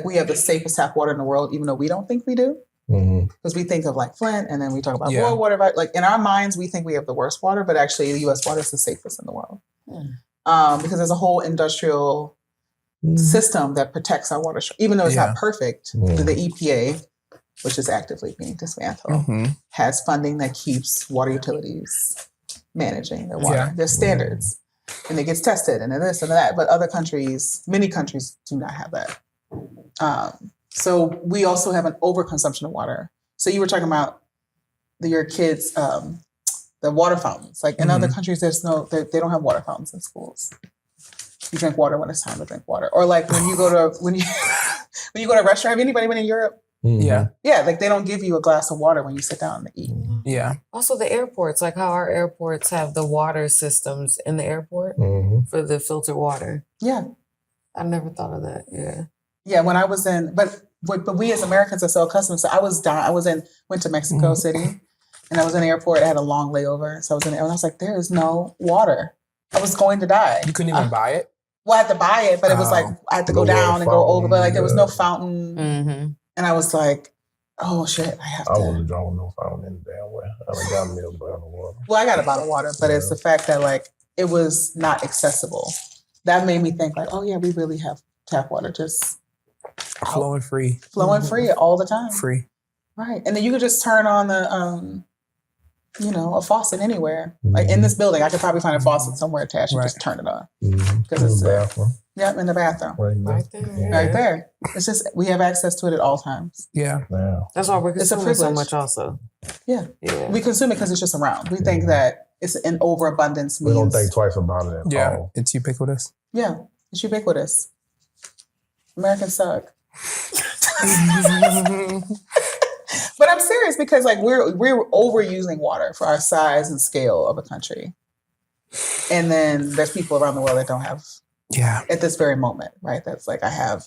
[SPEAKER 3] we have the safest tap water in the world, even though we don't think we do, because we think of Flint, and then we talk about world water. In our minds, we think we have the worst water, but actually, the U.S. water is the safest in the world, because there's a whole industrial system that protects our water, even though it's not perfect. The EPA, which is actively being dismantled, has funding that keeps water utilities managing their water. There's standards. And it gets tested and this and that. But many countries do not have that. So we also have an overconsumption of water. So you were talking about your kids, the water fountains. In other countries, they don't have water fountains in schools. You drink water when it's time to drink water. Or when you go to when you go to a restaurant, have anybody been in Europe?
[SPEAKER 4] Yeah.
[SPEAKER 3] Yeah, they don't give you a glass of water when you sit down to eat.
[SPEAKER 4] Yeah.
[SPEAKER 2] Also the airports, how our airports have the water systems in the airport for the filtered water.
[SPEAKER 3] Yeah.
[SPEAKER 2] I never thought of that. Yeah.
[SPEAKER 3] Yeah, when I was in, but we as Americans are so accustomed. So I was down. Went to Mexico City, and I was in the airport. I had a long layover, so I was in there, and I was like, "There is no water." I was going to die.
[SPEAKER 4] You couldn't even buy it?
[SPEAKER 3] Well, I had to buy it, but it was like I had to go
[SPEAKER 5] No water
[SPEAKER 3] down and go over. But like there was no
[SPEAKER 5] fountain,
[SPEAKER 3] fountain, and I was like, "Oh shit, I have
[SPEAKER 5] I
[SPEAKER 3] to."
[SPEAKER 5] wasn't drawing no fountain in the damn way. I done got me a bottle of water.
[SPEAKER 3] Well, I got a bottle of water, but it's the fact that like it was not accessible. That made me think like, oh yeah, we really have tap water just
[SPEAKER 4] Flowing free.
[SPEAKER 3] flowing free all the time.
[SPEAKER 4] Free.
[SPEAKER 3] Right. And then you could just turn on the a faucet anywhere. Like in this building, I could probably find a faucet somewhere attached and just turn it on.
[SPEAKER 5] Because
[SPEAKER 3] it's
[SPEAKER 5] in the bathroom.
[SPEAKER 3] Yep, in the bathroom.
[SPEAKER 2] Right there.
[SPEAKER 3] Right there. It's just we have access to it at all times.
[SPEAKER 4] Yeah.
[SPEAKER 2] That's why we're
[SPEAKER 3] It's a
[SPEAKER 2] consuming so
[SPEAKER 3] privilege.
[SPEAKER 2] much also.
[SPEAKER 3] Yeah.
[SPEAKER 2] Yeah.
[SPEAKER 3] We consume it because it's just around. We think that it's an overabundance
[SPEAKER 5] We don't
[SPEAKER 3] means
[SPEAKER 5] think twice about it at
[SPEAKER 4] Yeah.
[SPEAKER 5] all.
[SPEAKER 4] It's ubiquitous.
[SPEAKER 3] yeah, it's ubiquitous. Americans suck. But I'm serious because like we're overusing water for our size and scale of a country. And then there's people around the world that don't have at this very moment, right? That's like I have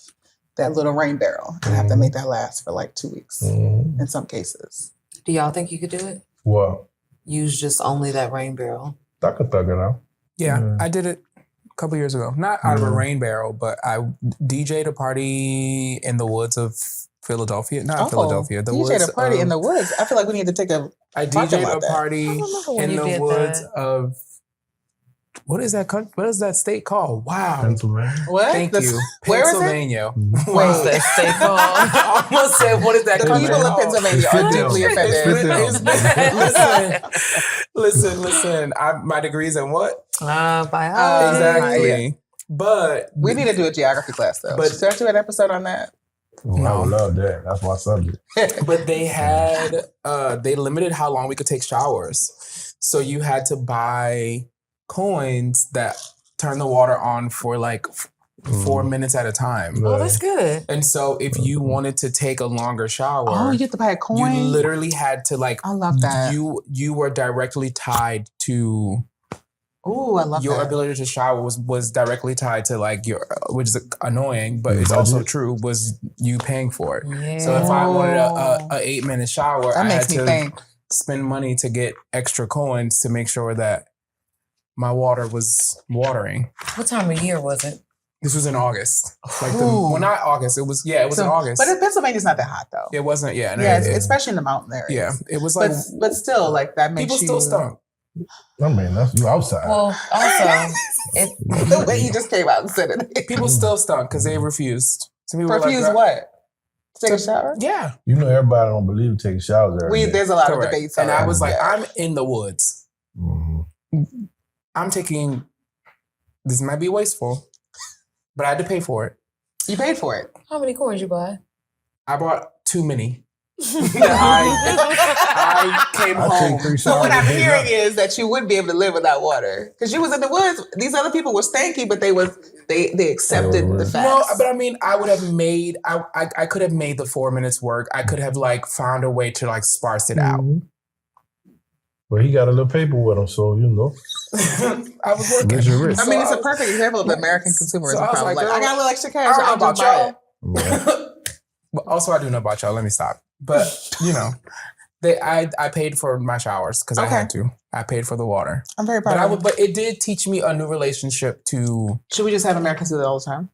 [SPEAKER 3] that little rain barrel and I have to make that last for like 2 weeks in some cases.
[SPEAKER 2] Do y'all think you could do it?
[SPEAKER 5] What?
[SPEAKER 2] Use just only that rain barrel?
[SPEAKER 5] I could thug it out.
[SPEAKER 4] Yeah. I did it a couple years ago. Not out of a rain barrel, but I DJ'd a party in the woods of Philadelphia. Not Philadelphia. The
[SPEAKER 3] DJ'd
[SPEAKER 4] woods
[SPEAKER 3] a party
[SPEAKER 4] of,
[SPEAKER 3] in the woods. I feel like we need to take a
[SPEAKER 4] I
[SPEAKER 3] talk
[SPEAKER 4] DJ'd
[SPEAKER 3] about
[SPEAKER 4] a
[SPEAKER 3] that.
[SPEAKER 4] party in the woods of what is that country? What is that state called? Wow.
[SPEAKER 5] Pennsylvania.
[SPEAKER 3] what?
[SPEAKER 4] Thank you.
[SPEAKER 3] Where is it?
[SPEAKER 4] Pennsylvania.
[SPEAKER 2] What's that state called?
[SPEAKER 4] I almost said, what is that
[SPEAKER 3] The
[SPEAKER 4] country
[SPEAKER 3] people of
[SPEAKER 4] called?
[SPEAKER 3] Pennsylvania are deeply offended.
[SPEAKER 4] Listen. My degree's in what?
[SPEAKER 2] Biology.
[SPEAKER 4] Exactly. But
[SPEAKER 3] We need to do a geography class though.
[SPEAKER 4] But-
[SPEAKER 3] Should I do an episode on that?
[SPEAKER 5] Ooh, I would love that. That's my subject.
[SPEAKER 4] But they had they limited how long we could take showers. So you had to buy coins that turn the water on for like 4 minutes at a time.
[SPEAKER 2] Oh, that's good.
[SPEAKER 4] And so if you wanted to take a longer shower,
[SPEAKER 3] Oh, you have to buy a coin?
[SPEAKER 4] you literally had to like
[SPEAKER 3] I love that.
[SPEAKER 4] you were directly tied to
[SPEAKER 3] Ooh, I love
[SPEAKER 4] your
[SPEAKER 3] that.
[SPEAKER 4] ability to shower was directly tied to like your, which is annoying, but it's also true, was you paying for it.
[SPEAKER 2] Yeah.
[SPEAKER 4] So if I wanted a 8-minute shower,
[SPEAKER 3] That
[SPEAKER 4] I
[SPEAKER 3] makes
[SPEAKER 4] had
[SPEAKER 3] me
[SPEAKER 4] to
[SPEAKER 3] think.
[SPEAKER 4] spend money to get extra coins to make sure that my water was watering.
[SPEAKER 2] What time of year was it?
[SPEAKER 4] This was in August.
[SPEAKER 3] Ooh.
[SPEAKER 4] Not August. It was in August.
[SPEAKER 3] But Pennsylvania's not that hot though.
[SPEAKER 4] It wasn't. Yeah.
[SPEAKER 3] Yeah, especially in the mountain areas.
[SPEAKER 4] yeah. It was like
[SPEAKER 3] But still, like that makes
[SPEAKER 4] people
[SPEAKER 3] you
[SPEAKER 4] still stunk.
[SPEAKER 5] I mean, that's you outside.
[SPEAKER 2] Well, also,
[SPEAKER 3] The way you just came out and said it.
[SPEAKER 4] People still stunk because they refused. Some people were like,
[SPEAKER 3] Refuse what? To take a shower?
[SPEAKER 4] Yeah.
[SPEAKER 5] You know, everybody don't believe taking showers every day.
[SPEAKER 3] There's a lot
[SPEAKER 4] Correct.
[SPEAKER 3] of debates.
[SPEAKER 4] And
[SPEAKER 3] on
[SPEAKER 4] I was
[SPEAKER 3] that.
[SPEAKER 4] like,
[SPEAKER 3] Yeah.
[SPEAKER 4] I'm in the woods. I'm taking. This might be wasteful, but I had to pay for it.
[SPEAKER 3] You paid for it.
[SPEAKER 2] how many coins you buy?
[SPEAKER 4] I bought too many. I came
[SPEAKER 5] I
[SPEAKER 4] home.
[SPEAKER 5] take 3 showers.
[SPEAKER 3] So what I'm
[SPEAKER 5] a day
[SPEAKER 3] hearing
[SPEAKER 5] now.
[SPEAKER 3] is that you wouldn't be able to live without water because you was in the woods. These other people were stanky, but they accepted the fact.
[SPEAKER 4] No, but I mean, I would have made. I could have made the 4 minutes work. I could have like found a way to like sparse it out.
[SPEAKER 5] But he got a little paper with him, so you know.
[SPEAKER 4] I was working.
[SPEAKER 5] Get your wrist.
[SPEAKER 3] I mean, it's a perfect example of the American consumerism
[SPEAKER 4] So I was
[SPEAKER 3] problem.
[SPEAKER 4] like,
[SPEAKER 3] Like, I
[SPEAKER 4] girl,
[SPEAKER 3] got a little extra
[SPEAKER 4] I
[SPEAKER 3] cash.
[SPEAKER 4] don't know
[SPEAKER 3] I'll
[SPEAKER 4] about
[SPEAKER 3] just buy it.
[SPEAKER 5] Yeah.
[SPEAKER 4] But also, I do know about y'all. Let me stop. But you know, I paid for my showers because I had to. I paid for the water.
[SPEAKER 3] I'm very proud.
[SPEAKER 4] But
[SPEAKER 3] of you.
[SPEAKER 4] but it did teach me a new relationship to.
[SPEAKER 3] Should we just have Americans do that all the time?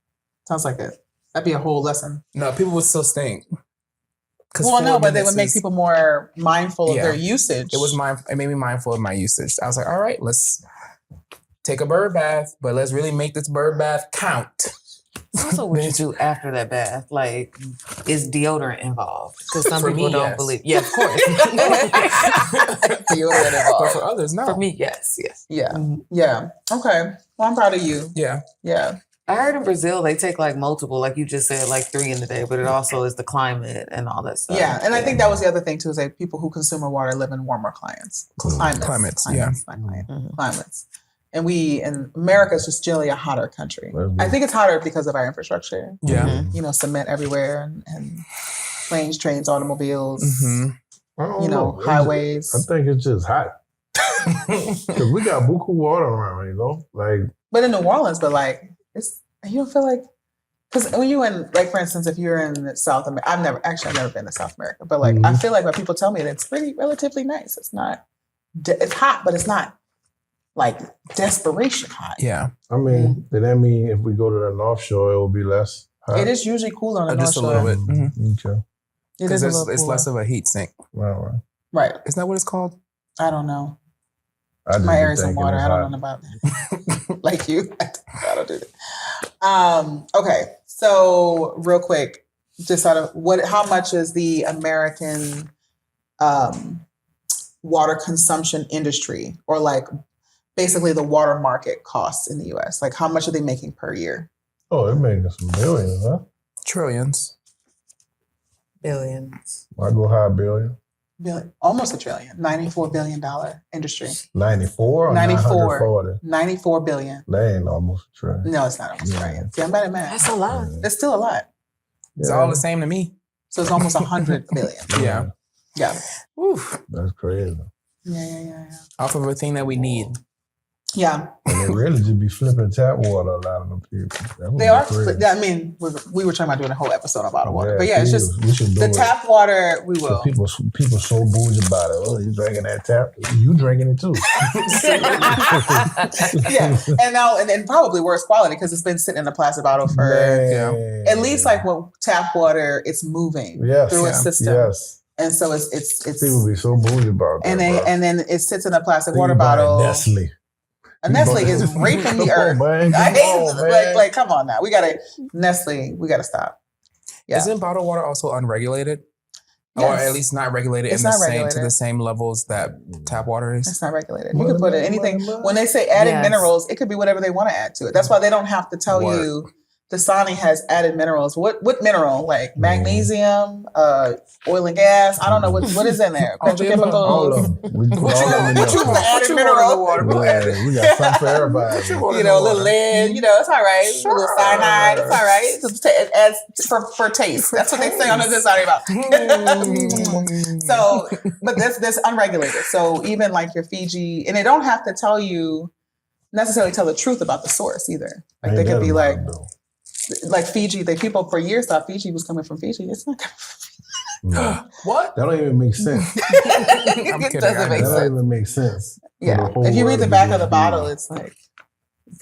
[SPEAKER 3] Sounds like it. That'd be a whole lesson.
[SPEAKER 4] No, people would still stink.
[SPEAKER 3] Well, no, but they would make people more mindful of
[SPEAKER 4] Yeah.
[SPEAKER 3] their usage.
[SPEAKER 4] It made me mindful of my usage. I was like, all right, let's take a bird bath, but let's really make this bird bath count.
[SPEAKER 2] Also, what you do after that bath, like, is deodorant involved? Because some
[SPEAKER 4] For
[SPEAKER 2] people
[SPEAKER 4] me,
[SPEAKER 2] don't
[SPEAKER 4] yes.
[SPEAKER 2] believe. Yeah, of course.
[SPEAKER 3] Deodorant involved.
[SPEAKER 4] But for others, no.
[SPEAKER 2] For me, yes.
[SPEAKER 3] Yeah. Yeah. Okay. Well, I'm proud of you.
[SPEAKER 4] Yeah.
[SPEAKER 3] Yeah.
[SPEAKER 2] I heard in Brazil they take like multiple, like you just said, like 3 in the day, but it also is the climate and all that stuff.
[SPEAKER 3] Yeah. And I think that was the other thing too, is that people who consume more water live in warmer climates.
[SPEAKER 4] Climates, yeah.
[SPEAKER 3] Not climate, climates. And America is just generally a hotter country.
[SPEAKER 5] Let's
[SPEAKER 3] I
[SPEAKER 5] be-
[SPEAKER 3] think it's hotter because of our infrastructure.
[SPEAKER 4] Yeah.
[SPEAKER 3] You know, cement everywhere and planes, trains, automobiles,
[SPEAKER 4] Mm-hmm.
[SPEAKER 5] I don't
[SPEAKER 3] you know,
[SPEAKER 5] It's
[SPEAKER 3] highways.
[SPEAKER 5] I think it's just hot. Because we got buku water around, you know? Like,
[SPEAKER 3] But in New Orleans, but like, you don't feel like Because when you in, like, for instance, if you're in South America, I've never been to South America, but like, I feel like when people tell me that it's pretty relatively nice. It's not, it's hot, but it's not like desperation hot.
[SPEAKER 4] Yeah.
[SPEAKER 5] I mean, did that mean if we go to the North Shore, it will be less hot?
[SPEAKER 3] It is usually cooler on the North
[SPEAKER 4] Just a
[SPEAKER 3] Shore.
[SPEAKER 4] little bit. Mm-hmm.
[SPEAKER 5] Okay.
[SPEAKER 3] It is a little
[SPEAKER 4] it's
[SPEAKER 3] cooler.
[SPEAKER 4] less of a heat sink.
[SPEAKER 5] All right.
[SPEAKER 3] Right.
[SPEAKER 4] Isn't that what it's called?
[SPEAKER 3] I don't know.
[SPEAKER 5] I just
[SPEAKER 3] My
[SPEAKER 5] be
[SPEAKER 3] area's in
[SPEAKER 5] thinking
[SPEAKER 3] water.
[SPEAKER 5] it's
[SPEAKER 3] I don't
[SPEAKER 5] hot.
[SPEAKER 3] know about that. Like you. I don't do that. Okay. So real quick, just out of how much is the American water consumption industry, or like basically the water market costs in the US? Like how much are they making per year?
[SPEAKER 5] Oh, they're making some billions, huh?
[SPEAKER 4] Trillions.
[SPEAKER 2] Billions.
[SPEAKER 5] I go high billion.
[SPEAKER 3] Almost $1 trillion. $94 billion industry.
[SPEAKER 5] 94 or
[SPEAKER 3] 94.
[SPEAKER 5] 940?
[SPEAKER 3] 94 billion.
[SPEAKER 5] They ain't almost a trillion.
[SPEAKER 3] No, it's not almost a trillion. See, I'm bad at math.
[SPEAKER 2] That's a lot.
[SPEAKER 3] It's still a lot.
[SPEAKER 4] It's all the same to me.
[SPEAKER 3] So it's almost 100 billion.
[SPEAKER 4] Yeah.
[SPEAKER 3] Yeah.
[SPEAKER 4] Oof.
[SPEAKER 5] That's crazy.
[SPEAKER 3] Yeah.
[SPEAKER 4] Off of a thing that we need.
[SPEAKER 3] Yeah.
[SPEAKER 5] And they really just be flipping tap water, a lot of them people. That would
[SPEAKER 3] They
[SPEAKER 5] be
[SPEAKER 3] are.
[SPEAKER 5] crazy.
[SPEAKER 3] I mean, we were talking about doing a whole episode on bottled water. But yeah, it's
[SPEAKER 5] please,
[SPEAKER 3] just
[SPEAKER 5] we should do
[SPEAKER 3] the
[SPEAKER 5] it.
[SPEAKER 3] tap water, we will.
[SPEAKER 5] People so bougie about it. Oh, you drinking that tap? You drinking it too.
[SPEAKER 3] Yeah. And now, and probably worse quality because it's been sitting in a plastic bottle for
[SPEAKER 5] Man.
[SPEAKER 3] at least like what tap water, it's moving through its system.
[SPEAKER 5] Yes.
[SPEAKER 3] And so it's
[SPEAKER 5] People be so bougie about that.
[SPEAKER 3] and then it sits in a plastic
[SPEAKER 5] Then
[SPEAKER 3] water
[SPEAKER 5] you buy
[SPEAKER 3] bottle.
[SPEAKER 5] Nestle.
[SPEAKER 3] And Nestle is raping the earth.
[SPEAKER 5] Man,
[SPEAKER 3] I hate
[SPEAKER 5] man.
[SPEAKER 3] like come on now. Nestle, we gotta stop. Yeah.
[SPEAKER 4] Isn't bottled water also unregulated? Or
[SPEAKER 3] Yes.
[SPEAKER 4] at least not regulated
[SPEAKER 3] It's
[SPEAKER 4] in
[SPEAKER 3] not
[SPEAKER 4] to
[SPEAKER 3] regulated.
[SPEAKER 4] the same levels that tap water is?
[SPEAKER 3] It's not regulated. You can put it anything. When they say added
[SPEAKER 2] Yes.
[SPEAKER 3] minerals, it could be whatever they want to add to it. That's why they don't have to tell
[SPEAKER 4] Word.
[SPEAKER 3] you Dasani has added minerals. What mineral? Like magnesium, oil and gas. I don't know what is in there.
[SPEAKER 4] All the above.
[SPEAKER 3] Petrochemicals.
[SPEAKER 5] All of them. We put all of them in
[SPEAKER 3] what you
[SPEAKER 5] there.
[SPEAKER 3] want? Added mineral.
[SPEAKER 5] Yeah, we got something for everybody.
[SPEAKER 3] You know, a little lead. You know, it's all right. A little cyanide. It's all right. It adds for taste. That's what they say on the Dasani about. So, but that's unregulated. So even like your Fiji, and they don't have to tell you necessarily tell the truth about the source either. Like
[SPEAKER 5] Ain't
[SPEAKER 3] they could
[SPEAKER 5] that
[SPEAKER 3] be like
[SPEAKER 5] about though?
[SPEAKER 3] Fiji. The people for years thought Fiji was coming from Fiji. It's not coming from
[SPEAKER 5] No.
[SPEAKER 4] What?
[SPEAKER 5] That don't even make sense.
[SPEAKER 3] Fiji.
[SPEAKER 4] I'm
[SPEAKER 3] It
[SPEAKER 4] kidding.
[SPEAKER 3] doesn't make
[SPEAKER 5] That don't
[SPEAKER 3] sense.
[SPEAKER 5] even make sense.
[SPEAKER 3] Yeah.
[SPEAKER 5] The whole
[SPEAKER 3] If you read
[SPEAKER 5] world
[SPEAKER 3] the
[SPEAKER 5] to
[SPEAKER 3] back
[SPEAKER 5] be
[SPEAKER 3] of the
[SPEAKER 5] like,
[SPEAKER 3] bottle, it's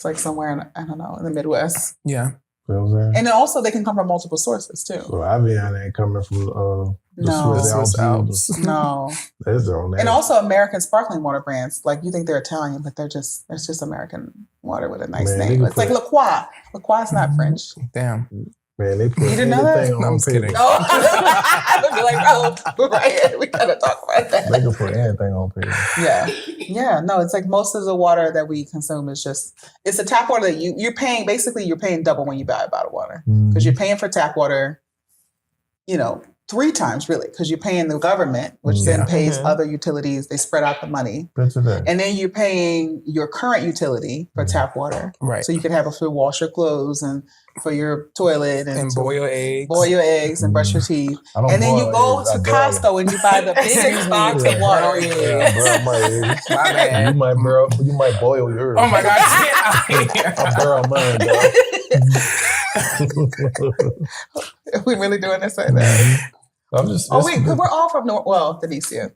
[SPEAKER 3] like somewhere in, I don't know, in the Midwest.
[SPEAKER 4] Yeah.
[SPEAKER 5] You know what I'm saying?
[SPEAKER 3] And then also they can come from multiple sources too.
[SPEAKER 5] So Avian ain't coming from the
[SPEAKER 3] No.
[SPEAKER 5] Swiss
[SPEAKER 4] Alps.
[SPEAKER 5] Alps.
[SPEAKER 3] No.
[SPEAKER 5] That's on that.
[SPEAKER 3] And also American sparkling water brands. Like you think they're Italian, but it's just American water with a nice
[SPEAKER 5] Man, they
[SPEAKER 3] name.
[SPEAKER 5] can
[SPEAKER 3] It's like
[SPEAKER 5] put-
[SPEAKER 3] La Croix. La Croix is not French.
[SPEAKER 4] Damn.
[SPEAKER 5] Man, they put
[SPEAKER 3] You didn't know that?
[SPEAKER 5] anything
[SPEAKER 4] No,
[SPEAKER 5] on
[SPEAKER 4] I'm just
[SPEAKER 5] paper.
[SPEAKER 4] kidding.
[SPEAKER 3] Oh, I would be like, bro, right here, we gotta talk about that.
[SPEAKER 5] They can put anything on paper.
[SPEAKER 3] Yeah. No, it's like most of the water that we consume is it's the tap water that you're paying. Basically, you're paying double when you buy bottled water because you're paying for tap water. 3 times really, because you're paying the government, which then pays other utilities. They spread out the money,
[SPEAKER 5] Picture that.
[SPEAKER 3] and then you're paying your current utility for tap water,
[SPEAKER 4] Right.
[SPEAKER 3] so you can have it to wash your clothes and for your toilet and to
[SPEAKER 4] boil eggs.
[SPEAKER 3] boil your eggs and brush your teeth.
[SPEAKER 5] I don't
[SPEAKER 3] And then you
[SPEAKER 5] boil
[SPEAKER 3] go
[SPEAKER 5] eggs, I
[SPEAKER 3] to
[SPEAKER 5] boil them.
[SPEAKER 3] Costco and you buy the biggest box of water.
[SPEAKER 5] Yeah, I boil my eggs.
[SPEAKER 4] My bad.
[SPEAKER 5] You might boil yours.
[SPEAKER 4] Oh my God. Get out of here.
[SPEAKER 5] I boil mine, dog.
[SPEAKER 3] Are we really doing this right now?
[SPEAKER 5] I'm just.
[SPEAKER 3] Oh wait, we're all from Deniseea.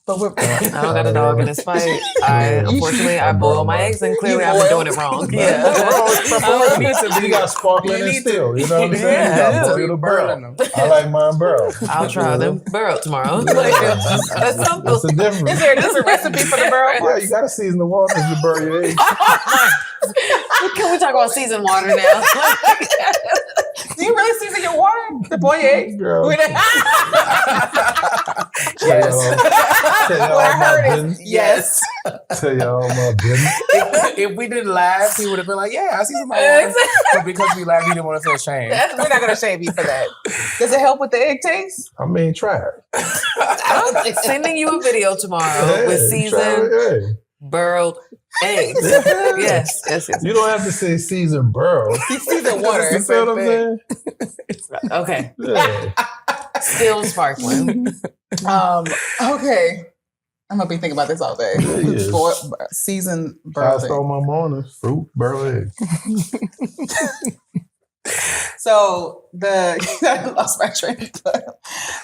[SPEAKER 3] But we're
[SPEAKER 2] I don't got a dog in this fight. Unfortunately, I boil my eggs, and clearly I've been doing it wrong.
[SPEAKER 5] You got sparkling and still. You know what I'm saying?
[SPEAKER 2] Yeah.
[SPEAKER 5] You got boiled or
[SPEAKER 4] Burning
[SPEAKER 5] burl. I like mine burl.
[SPEAKER 2] I'll try them burrow tomorrow. That's something.
[SPEAKER 5] That's the difference.
[SPEAKER 3] Is there a recipe for the burrow?
[SPEAKER 5] Yeah, you gotta season the water as you burn your eggs.
[SPEAKER 2] Can we talk about seasoned water now?
[SPEAKER 3] Do you really season your water to boil your eggs?
[SPEAKER 5] Girl. Tell y'all
[SPEAKER 3] What I
[SPEAKER 5] my
[SPEAKER 3] heard
[SPEAKER 5] business.
[SPEAKER 3] is yes.
[SPEAKER 5] Tell y'all my business.
[SPEAKER 4] If we didn't laugh, he would have been like, yeah, I see somebody laugh. But because we laughed, he didn't want to feel shame.
[SPEAKER 3] We're not gonna shame you for that. Does it help with the egg taste?
[SPEAKER 5] I mean, try it.
[SPEAKER 2] I'm sending you a video tomorrow with
[SPEAKER 5] Hey,
[SPEAKER 2] seasoned
[SPEAKER 5] try it, hey.
[SPEAKER 2] burrowed eggs. Yes.
[SPEAKER 5] You don't have to say seasoned burl.
[SPEAKER 3] You season water.
[SPEAKER 5] You see what I'm saying?
[SPEAKER 2] Okay.
[SPEAKER 5] Yeah.
[SPEAKER 2] Still sparkling.
[SPEAKER 3] Okay. I'm gonna be thinking about this all day.
[SPEAKER 5] Yes.
[SPEAKER 3] Seasoned
[SPEAKER 5] I
[SPEAKER 3] burled
[SPEAKER 5] start my morning fruit, burl egg.
[SPEAKER 3] So I lost my train of thought.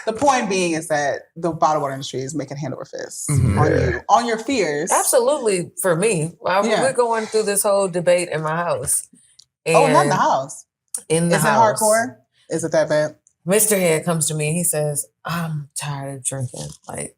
[SPEAKER 3] The point being is that the bottled water industry is making hand over fist on your fears.
[SPEAKER 2] Absolutely, for me. We're going through this whole debate in my house. And
[SPEAKER 3] not in the house.
[SPEAKER 2] In the
[SPEAKER 3] Is
[SPEAKER 2] house.
[SPEAKER 3] Is it hardcore? Is it that bad?
[SPEAKER 2] Mr. Head comes to me and he says, I'm tired of drinking. Like,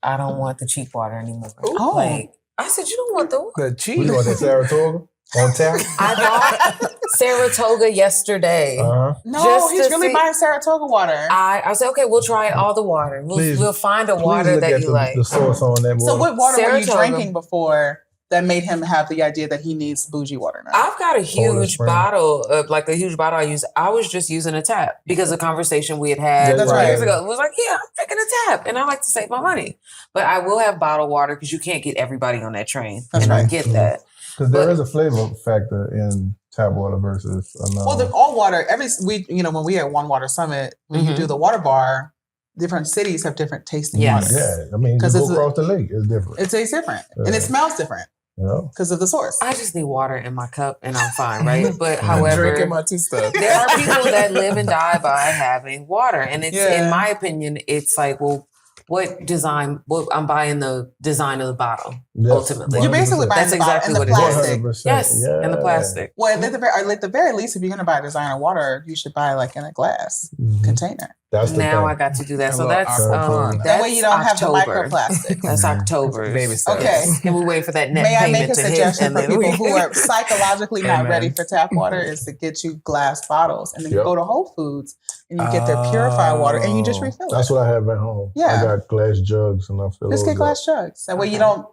[SPEAKER 2] I don't want the cheap water anymore.
[SPEAKER 3] Oh.
[SPEAKER 2] Like, I said, you don't want the
[SPEAKER 4] cheap.
[SPEAKER 5] We want that Saratoga on tap.
[SPEAKER 2] I bought Saratoga yesterday.
[SPEAKER 3] No, he's really buying Saratoga water.
[SPEAKER 2] I said, okay, we'll try all the water. We'll find a water that you like.
[SPEAKER 5] The source on that water.
[SPEAKER 3] So what water were you drinking before that made him have the idea that he needs bougie water now?
[SPEAKER 2] I've got a huge bottle of a huge bottle I use. I was just using a tap because of the conversation we had years ago. It was like, yeah, I'm drinking a tap and I like to save my money. But I will have bottled water because you can't get everybody on that train.
[SPEAKER 3] That's
[SPEAKER 2] and
[SPEAKER 3] right.
[SPEAKER 2] I get that.
[SPEAKER 5] Because there is a flavor factor in tap water versus another.
[SPEAKER 3] Well, all water, when we at One Water Summit, when you do the water bar, different cities have different tasting water.
[SPEAKER 5] Yeah, I mean, you go across the lake, it's different.
[SPEAKER 3] It tastes different. And it smells different. Because of the source.
[SPEAKER 2] I just need water in my cup and I'm fine, right? But however,
[SPEAKER 4] drinking my two stuff.
[SPEAKER 2] There are people that live and die by having water. And it's in my opinion, it's like, well, I'm buying the design of the bottle, ultimately.
[SPEAKER 3] You're basically buying
[SPEAKER 2] That's exactly what it is. Yes, and the plastic.
[SPEAKER 3] Well, at the very least, if you're going to buy designer water, you should buy in a glass container.
[SPEAKER 5] That's the
[SPEAKER 2] now
[SPEAKER 5] thing.
[SPEAKER 2] I got to do that. So that's
[SPEAKER 3] that way you don't have the microplastics.
[SPEAKER 2] That's October.
[SPEAKER 4] Baby steps.
[SPEAKER 3] Okay.
[SPEAKER 2] And we wait for that net
[SPEAKER 3] May I
[SPEAKER 2] payment
[SPEAKER 3] make a
[SPEAKER 2] to hit.
[SPEAKER 3] suggestion for people who are psychologically not ready for tap water is to get you glass bottles and then you go to Whole Foods and you get their purified water and you just refill it.
[SPEAKER 5] That's what I have at home.
[SPEAKER 3] Yeah.
[SPEAKER 5] I got glass jugs and I fill
[SPEAKER 3] Just get glass jugs. That way you don't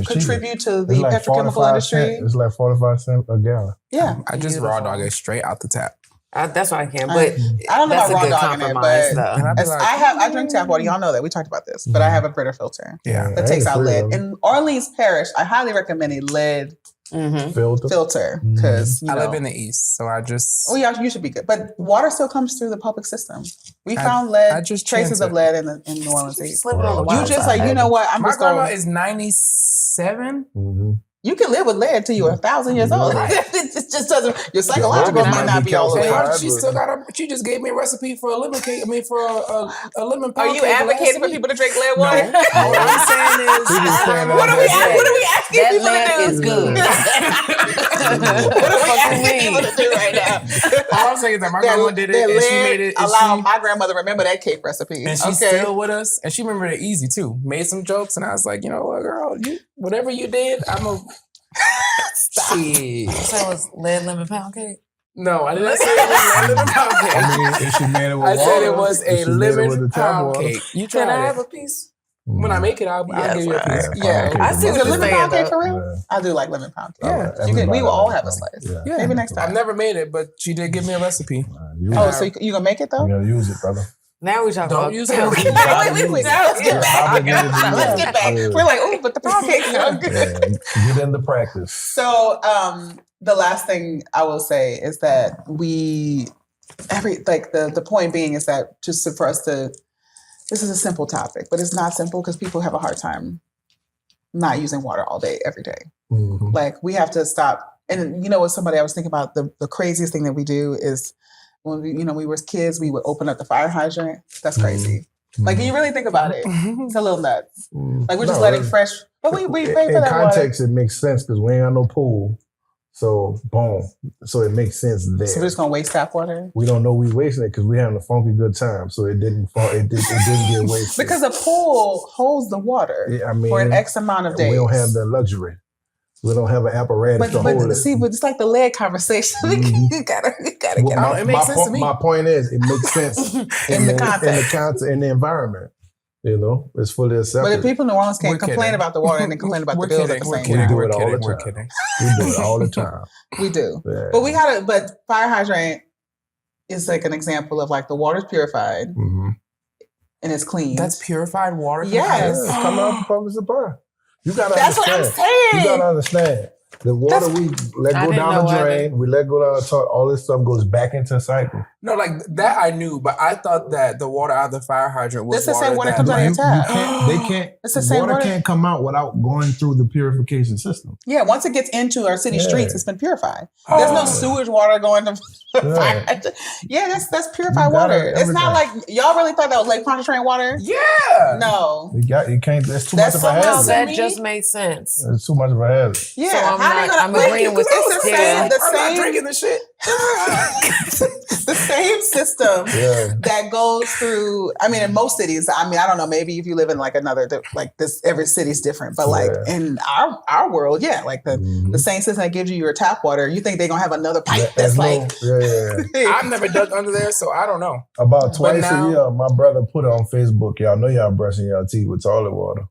[SPEAKER 3] contribute to the petrochemical industry.
[SPEAKER 5] It's like 45 cents a gallon.
[SPEAKER 3] Yeah.
[SPEAKER 4] I just raw dog it straight out the tap.
[SPEAKER 2] That's what I can, but
[SPEAKER 3] I don't know
[SPEAKER 2] that's
[SPEAKER 3] about
[SPEAKER 2] a good
[SPEAKER 3] raw dogging it,
[SPEAKER 2] compromise,
[SPEAKER 3] but
[SPEAKER 2] though.
[SPEAKER 3] I drink tap water. Y'all know that we talked about this, but I have a Brita filter that takes out lead. In Orleans Parish, I highly recommend a lead filter because
[SPEAKER 4] I live in the East, so I just.
[SPEAKER 3] Oh yeah, you should be good, but water still comes through the public system. We found lead, traces of lead in New Orleans East. You just like you know what?
[SPEAKER 4] My grandma is 97.
[SPEAKER 3] You can live with lead till you're 1,000 years old. It just doesn't. Your psychological might not be all the way.
[SPEAKER 4] She still got. She just gave me a recipe for a lemon cake. For a lemon pound.
[SPEAKER 3] Are you advocating for people to drink lead water?
[SPEAKER 4] No. What I'm saying is,
[SPEAKER 3] what are we asking
[SPEAKER 2] that
[SPEAKER 3] people
[SPEAKER 2] lead
[SPEAKER 3] to do?
[SPEAKER 2] Is good.
[SPEAKER 3] What are we asking people to do right now?
[SPEAKER 4] All I'm saying is that my grandma did it, and she made it.
[SPEAKER 3] Allow my grandmother remember that cake recipe,
[SPEAKER 4] and she's still with us, and she remembered it easy too. Made some jokes, and I was like, you know what, girl, whatever you did, I'm a. Shit.
[SPEAKER 2] So it was lead lemon pound cake?
[SPEAKER 4] No, I didn't say it was lemon pound cake.
[SPEAKER 5] I mean, if she made it with water,
[SPEAKER 4] said it was a lemon pound cake. You try
[SPEAKER 2] Can I
[SPEAKER 4] it.
[SPEAKER 2] have a piece?
[SPEAKER 4] When I make it, I'll give you a piece.
[SPEAKER 3] Yeah,
[SPEAKER 2] I see what
[SPEAKER 3] a lemon pound cake for real.
[SPEAKER 5] Yeah.
[SPEAKER 3] I do like lemon pound cake.
[SPEAKER 5] Yeah,
[SPEAKER 3] We will all have a slice.
[SPEAKER 5] Yeah.
[SPEAKER 3] Maybe next time.
[SPEAKER 4] I've never made it, but she did give me a recipe.
[SPEAKER 3] So you gonna make it though?
[SPEAKER 5] You gotta use it, brother.
[SPEAKER 2] Now we talking about
[SPEAKER 4] use it.
[SPEAKER 3] Let's get back. We're like, oh, but the pound cake sounds good.
[SPEAKER 5] Get into practice.
[SPEAKER 3] So the last thing I will say is that the point being is that just for us to, this is a simple topic, but it's not simple because people have a hard time not using water all day, every day.
[SPEAKER 5] Mm-hmm.
[SPEAKER 3] Like we have to stop. And you know what, I was thinking about the craziest thing that we do is when we were kids, we would open up the fire hydrant. That's crazy. Mm-hmm. Like, you really think about it, it's a little nuts. Like, we're just letting fresh, but we pay for that
[SPEAKER 5] context,
[SPEAKER 3] water.
[SPEAKER 5] It makes sense because we ain't got no pool. So, boom. So it makes sense there.
[SPEAKER 3] So we're just going to waste tap water?
[SPEAKER 5] We don't know we wasting it because we having a funky good time. So it didn't fall. It didn't get wasted.
[SPEAKER 3] Because a pool holds the water for an X amount of days.
[SPEAKER 5] We don't have the luxury. We don't have an apparatus to hold it.
[SPEAKER 3] See, but it's like the lead conversation. You gotta get
[SPEAKER 4] it makes sense to me.
[SPEAKER 5] My point is, it makes sense in the context, in the environment. It's fully accepted.
[SPEAKER 3] But if people in New Orleans can't complain about the water and then complain about the bills at the same time.
[SPEAKER 5] We do it all the time. We do it all the time.
[SPEAKER 3] We do.
[SPEAKER 5] Yeah.
[SPEAKER 3] But fire hydrant is like an example of like the water's purified and it's clean.
[SPEAKER 4] That's purified water?
[SPEAKER 3] Yes.
[SPEAKER 5] It's coming out from public supply. You gotta
[SPEAKER 3] That's
[SPEAKER 5] understand.
[SPEAKER 3] what I'm saying.
[SPEAKER 5] You gotta understand. The water we let
[SPEAKER 2] I
[SPEAKER 5] go
[SPEAKER 2] didn't
[SPEAKER 5] down
[SPEAKER 2] know
[SPEAKER 5] the
[SPEAKER 2] either.
[SPEAKER 5] drain, we let go down the toilet, all this stuff goes back into a cycle.
[SPEAKER 4] No, like that I knew, but I thought that the water out of the fire hydrant was
[SPEAKER 3] That's the same water
[SPEAKER 4] that,
[SPEAKER 3] comes out of your tap.
[SPEAKER 5] They can't.
[SPEAKER 3] It's the same
[SPEAKER 5] water
[SPEAKER 3] water.
[SPEAKER 5] can't come out without going through the purification system.
[SPEAKER 3] Yeah, once it gets into our city
[SPEAKER 5] Yeah.
[SPEAKER 3] streets, it's been purified. There's no sewage water going to fire. Yeah, that's purified
[SPEAKER 5] You got
[SPEAKER 3] water.
[SPEAKER 5] it,
[SPEAKER 3] It's not like y'all really thought that was Lake Pontchartrain water.
[SPEAKER 4] Yeah.
[SPEAKER 3] No.
[SPEAKER 5] You can't. There's too
[SPEAKER 3] That's
[SPEAKER 5] much of a
[SPEAKER 3] somehow
[SPEAKER 5] hazard.
[SPEAKER 3] that-
[SPEAKER 2] That just made sense.
[SPEAKER 5] There's too much of a hazard.
[SPEAKER 3] Yeah,
[SPEAKER 2] So I'm
[SPEAKER 3] how they
[SPEAKER 2] not-
[SPEAKER 3] gonna?
[SPEAKER 2] I'm agreeing with
[SPEAKER 3] it's the
[SPEAKER 2] you.
[SPEAKER 3] same.
[SPEAKER 2] Yeah.
[SPEAKER 3] The
[SPEAKER 4] I'm not
[SPEAKER 3] same.
[SPEAKER 4] drinking the shit.
[SPEAKER 3] The same system
[SPEAKER 5] Yeah.
[SPEAKER 3] that goes through. I mean, in most cities. I mean, I don't know. Maybe if you live in like another, like this, every city's different. But like
[SPEAKER 5] Yeah.
[SPEAKER 3] in our world, yeah, like the same system that gives you your tap water. You think they're gonna have another pipe that's like?
[SPEAKER 4] I've never dug under there, so I don't know.
[SPEAKER 5] About twice
[SPEAKER 4] now-
[SPEAKER 5] a year, my brother put it on Facebook. Y'all know y'all brushing your teeth with toilet water.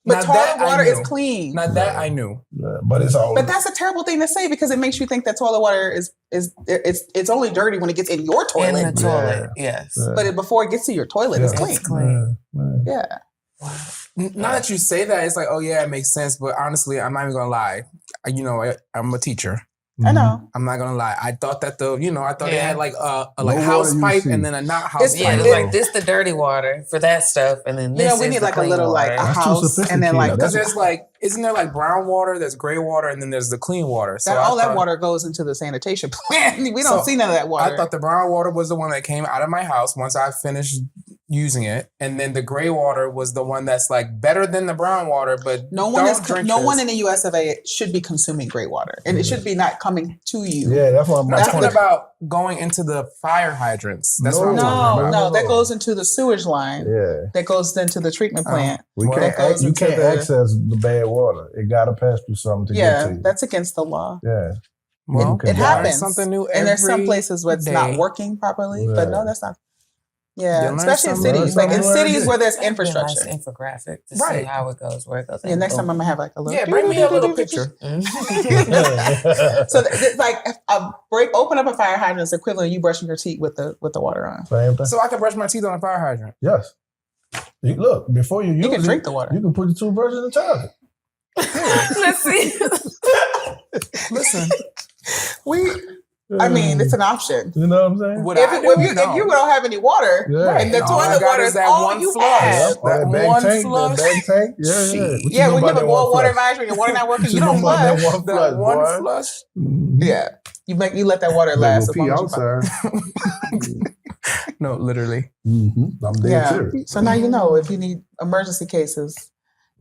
[SPEAKER 3] But
[SPEAKER 4] Now that
[SPEAKER 3] toilet
[SPEAKER 4] I
[SPEAKER 3] water is
[SPEAKER 4] knew.
[SPEAKER 3] clean.
[SPEAKER 4] Now that I knew.
[SPEAKER 5] Yeah, but it's all.
[SPEAKER 3] But that's a terrible thing to say because it makes you think that toilet water is it's only dirty when it gets in your
[SPEAKER 2] In
[SPEAKER 3] toilet.
[SPEAKER 2] the toilet, yes.
[SPEAKER 5] Yeah.
[SPEAKER 3] But before it gets to your toilet, it's
[SPEAKER 5] Yeah.
[SPEAKER 3] clean.
[SPEAKER 2] It's clean.
[SPEAKER 3] Yeah.
[SPEAKER 4] Now that you say that, it's like, oh yeah, it makes sense. But honestly, I'm not even gonna lie. You know, I'm a teacher.
[SPEAKER 3] I know.
[SPEAKER 4] I'm not gonna lie. I thought that they
[SPEAKER 2] Yeah.
[SPEAKER 4] had like a
[SPEAKER 5] No
[SPEAKER 4] house
[SPEAKER 5] water you
[SPEAKER 4] pipe
[SPEAKER 5] see.
[SPEAKER 4] and then a not house
[SPEAKER 3] It's-
[SPEAKER 4] pipe.
[SPEAKER 2] Yeah,
[SPEAKER 3] It-
[SPEAKER 2] it's like this the dirty water for that stuff, and then
[SPEAKER 3] You
[SPEAKER 2] this
[SPEAKER 3] know, we
[SPEAKER 2] is
[SPEAKER 3] need
[SPEAKER 2] the
[SPEAKER 3] like a
[SPEAKER 2] clean
[SPEAKER 3] little like
[SPEAKER 2] water.
[SPEAKER 3] a
[SPEAKER 5] That's too
[SPEAKER 3] house and then like
[SPEAKER 5] sophisticated.
[SPEAKER 4] Because there's like, isn't there like brown water, there's gray water, and then there's the clean water. So
[SPEAKER 3] all
[SPEAKER 4] I
[SPEAKER 3] that
[SPEAKER 4] thought-
[SPEAKER 3] water goes into the sanitation plant. We don't
[SPEAKER 4] So,
[SPEAKER 3] see none of that water.
[SPEAKER 4] I thought the brown water was the one that came out of my house once I finished using it, and then the gray water was the one that's like better than the brown water, but
[SPEAKER 3] no one
[SPEAKER 4] drink
[SPEAKER 3] no
[SPEAKER 4] this.
[SPEAKER 3] one in the US of A should be consuming gray water. And it should be not coming to you.
[SPEAKER 5] Yeah, that's what
[SPEAKER 4] I'm
[SPEAKER 5] my
[SPEAKER 4] not talking
[SPEAKER 5] point.
[SPEAKER 4] about going into the fire hydrants. That's what I'm talking
[SPEAKER 3] No,
[SPEAKER 4] about.
[SPEAKER 3] that goes into the sewage line.
[SPEAKER 5] Yeah,
[SPEAKER 3] That goes into the treatment plant.
[SPEAKER 5] we
[SPEAKER 4] Well,
[SPEAKER 5] can't.
[SPEAKER 3] that goes
[SPEAKER 5] You
[SPEAKER 3] into
[SPEAKER 5] can't
[SPEAKER 3] the-
[SPEAKER 5] access the bad water. It got to pass through something to get
[SPEAKER 3] Yeah,
[SPEAKER 5] to you.
[SPEAKER 3] that's against the law.
[SPEAKER 5] Yeah,
[SPEAKER 4] Well,
[SPEAKER 5] It
[SPEAKER 3] It
[SPEAKER 5] learn
[SPEAKER 3] happens.
[SPEAKER 4] something new
[SPEAKER 3] And there's some
[SPEAKER 4] every
[SPEAKER 3] places where it's not
[SPEAKER 4] day.
[SPEAKER 3] working properly. But no,
[SPEAKER 5] Yeah.
[SPEAKER 3] that's not.
[SPEAKER 4] You
[SPEAKER 3] Yeah,
[SPEAKER 4] learn
[SPEAKER 3] especially in
[SPEAKER 4] something
[SPEAKER 3] cities.
[SPEAKER 5] new
[SPEAKER 3] Like in
[SPEAKER 5] every
[SPEAKER 3] cities
[SPEAKER 5] day.
[SPEAKER 3] where there's
[SPEAKER 2] That'd be a nice
[SPEAKER 3] infrastructure.
[SPEAKER 2] infographic to see
[SPEAKER 4] Right.
[SPEAKER 2] how it goes, where it goes.
[SPEAKER 3] Yeah, next time I'm gonna have like a little.
[SPEAKER 4] Yeah, bring me a little picture.
[SPEAKER 3] So like open up a fire hydrant is equivalent of you brushing your teeth with the water on.
[SPEAKER 5] Same thing.
[SPEAKER 4] So I can brush my teeth on a fire hydrant.
[SPEAKER 5] Yes. Look, before you use
[SPEAKER 3] You can
[SPEAKER 5] it,
[SPEAKER 3] drink the water.
[SPEAKER 5] you can put the toothbrush in the toilet.
[SPEAKER 2] Let's see.
[SPEAKER 4] Listen,
[SPEAKER 3] I mean, it's an option.
[SPEAKER 5] You know what I'm saying?
[SPEAKER 4] what
[SPEAKER 3] If
[SPEAKER 4] I
[SPEAKER 3] you
[SPEAKER 4] do,
[SPEAKER 3] if you don't have any water
[SPEAKER 5] Yeah.
[SPEAKER 3] and the
[SPEAKER 4] All I
[SPEAKER 3] toilet
[SPEAKER 4] got
[SPEAKER 3] water
[SPEAKER 4] is
[SPEAKER 3] is
[SPEAKER 4] that
[SPEAKER 3] all
[SPEAKER 4] one
[SPEAKER 3] you
[SPEAKER 4] flush.
[SPEAKER 3] have.
[SPEAKER 5] Yep, that bag
[SPEAKER 4] one
[SPEAKER 5] tank,
[SPEAKER 4] flush.
[SPEAKER 5] that bag tank. Yeah, yeah. What
[SPEAKER 3] Yeah,
[SPEAKER 5] know
[SPEAKER 3] when you
[SPEAKER 5] about
[SPEAKER 3] have a
[SPEAKER 5] that one
[SPEAKER 3] water
[SPEAKER 5] flush?
[SPEAKER 3] advisory and your water not working,
[SPEAKER 5] What
[SPEAKER 3] you
[SPEAKER 5] know
[SPEAKER 3] don't
[SPEAKER 5] about
[SPEAKER 3] flush.
[SPEAKER 5] that one
[SPEAKER 4] that
[SPEAKER 5] flush,
[SPEAKER 4] one
[SPEAKER 5] boy?
[SPEAKER 4] flush.
[SPEAKER 3] Yeah, you let that water last as
[SPEAKER 5] Go pee
[SPEAKER 3] long as you
[SPEAKER 5] outside.
[SPEAKER 4] No, literally.
[SPEAKER 5] I'm dead
[SPEAKER 3] Yeah.
[SPEAKER 5] serious.
[SPEAKER 3] So now you know if you need emergency cases.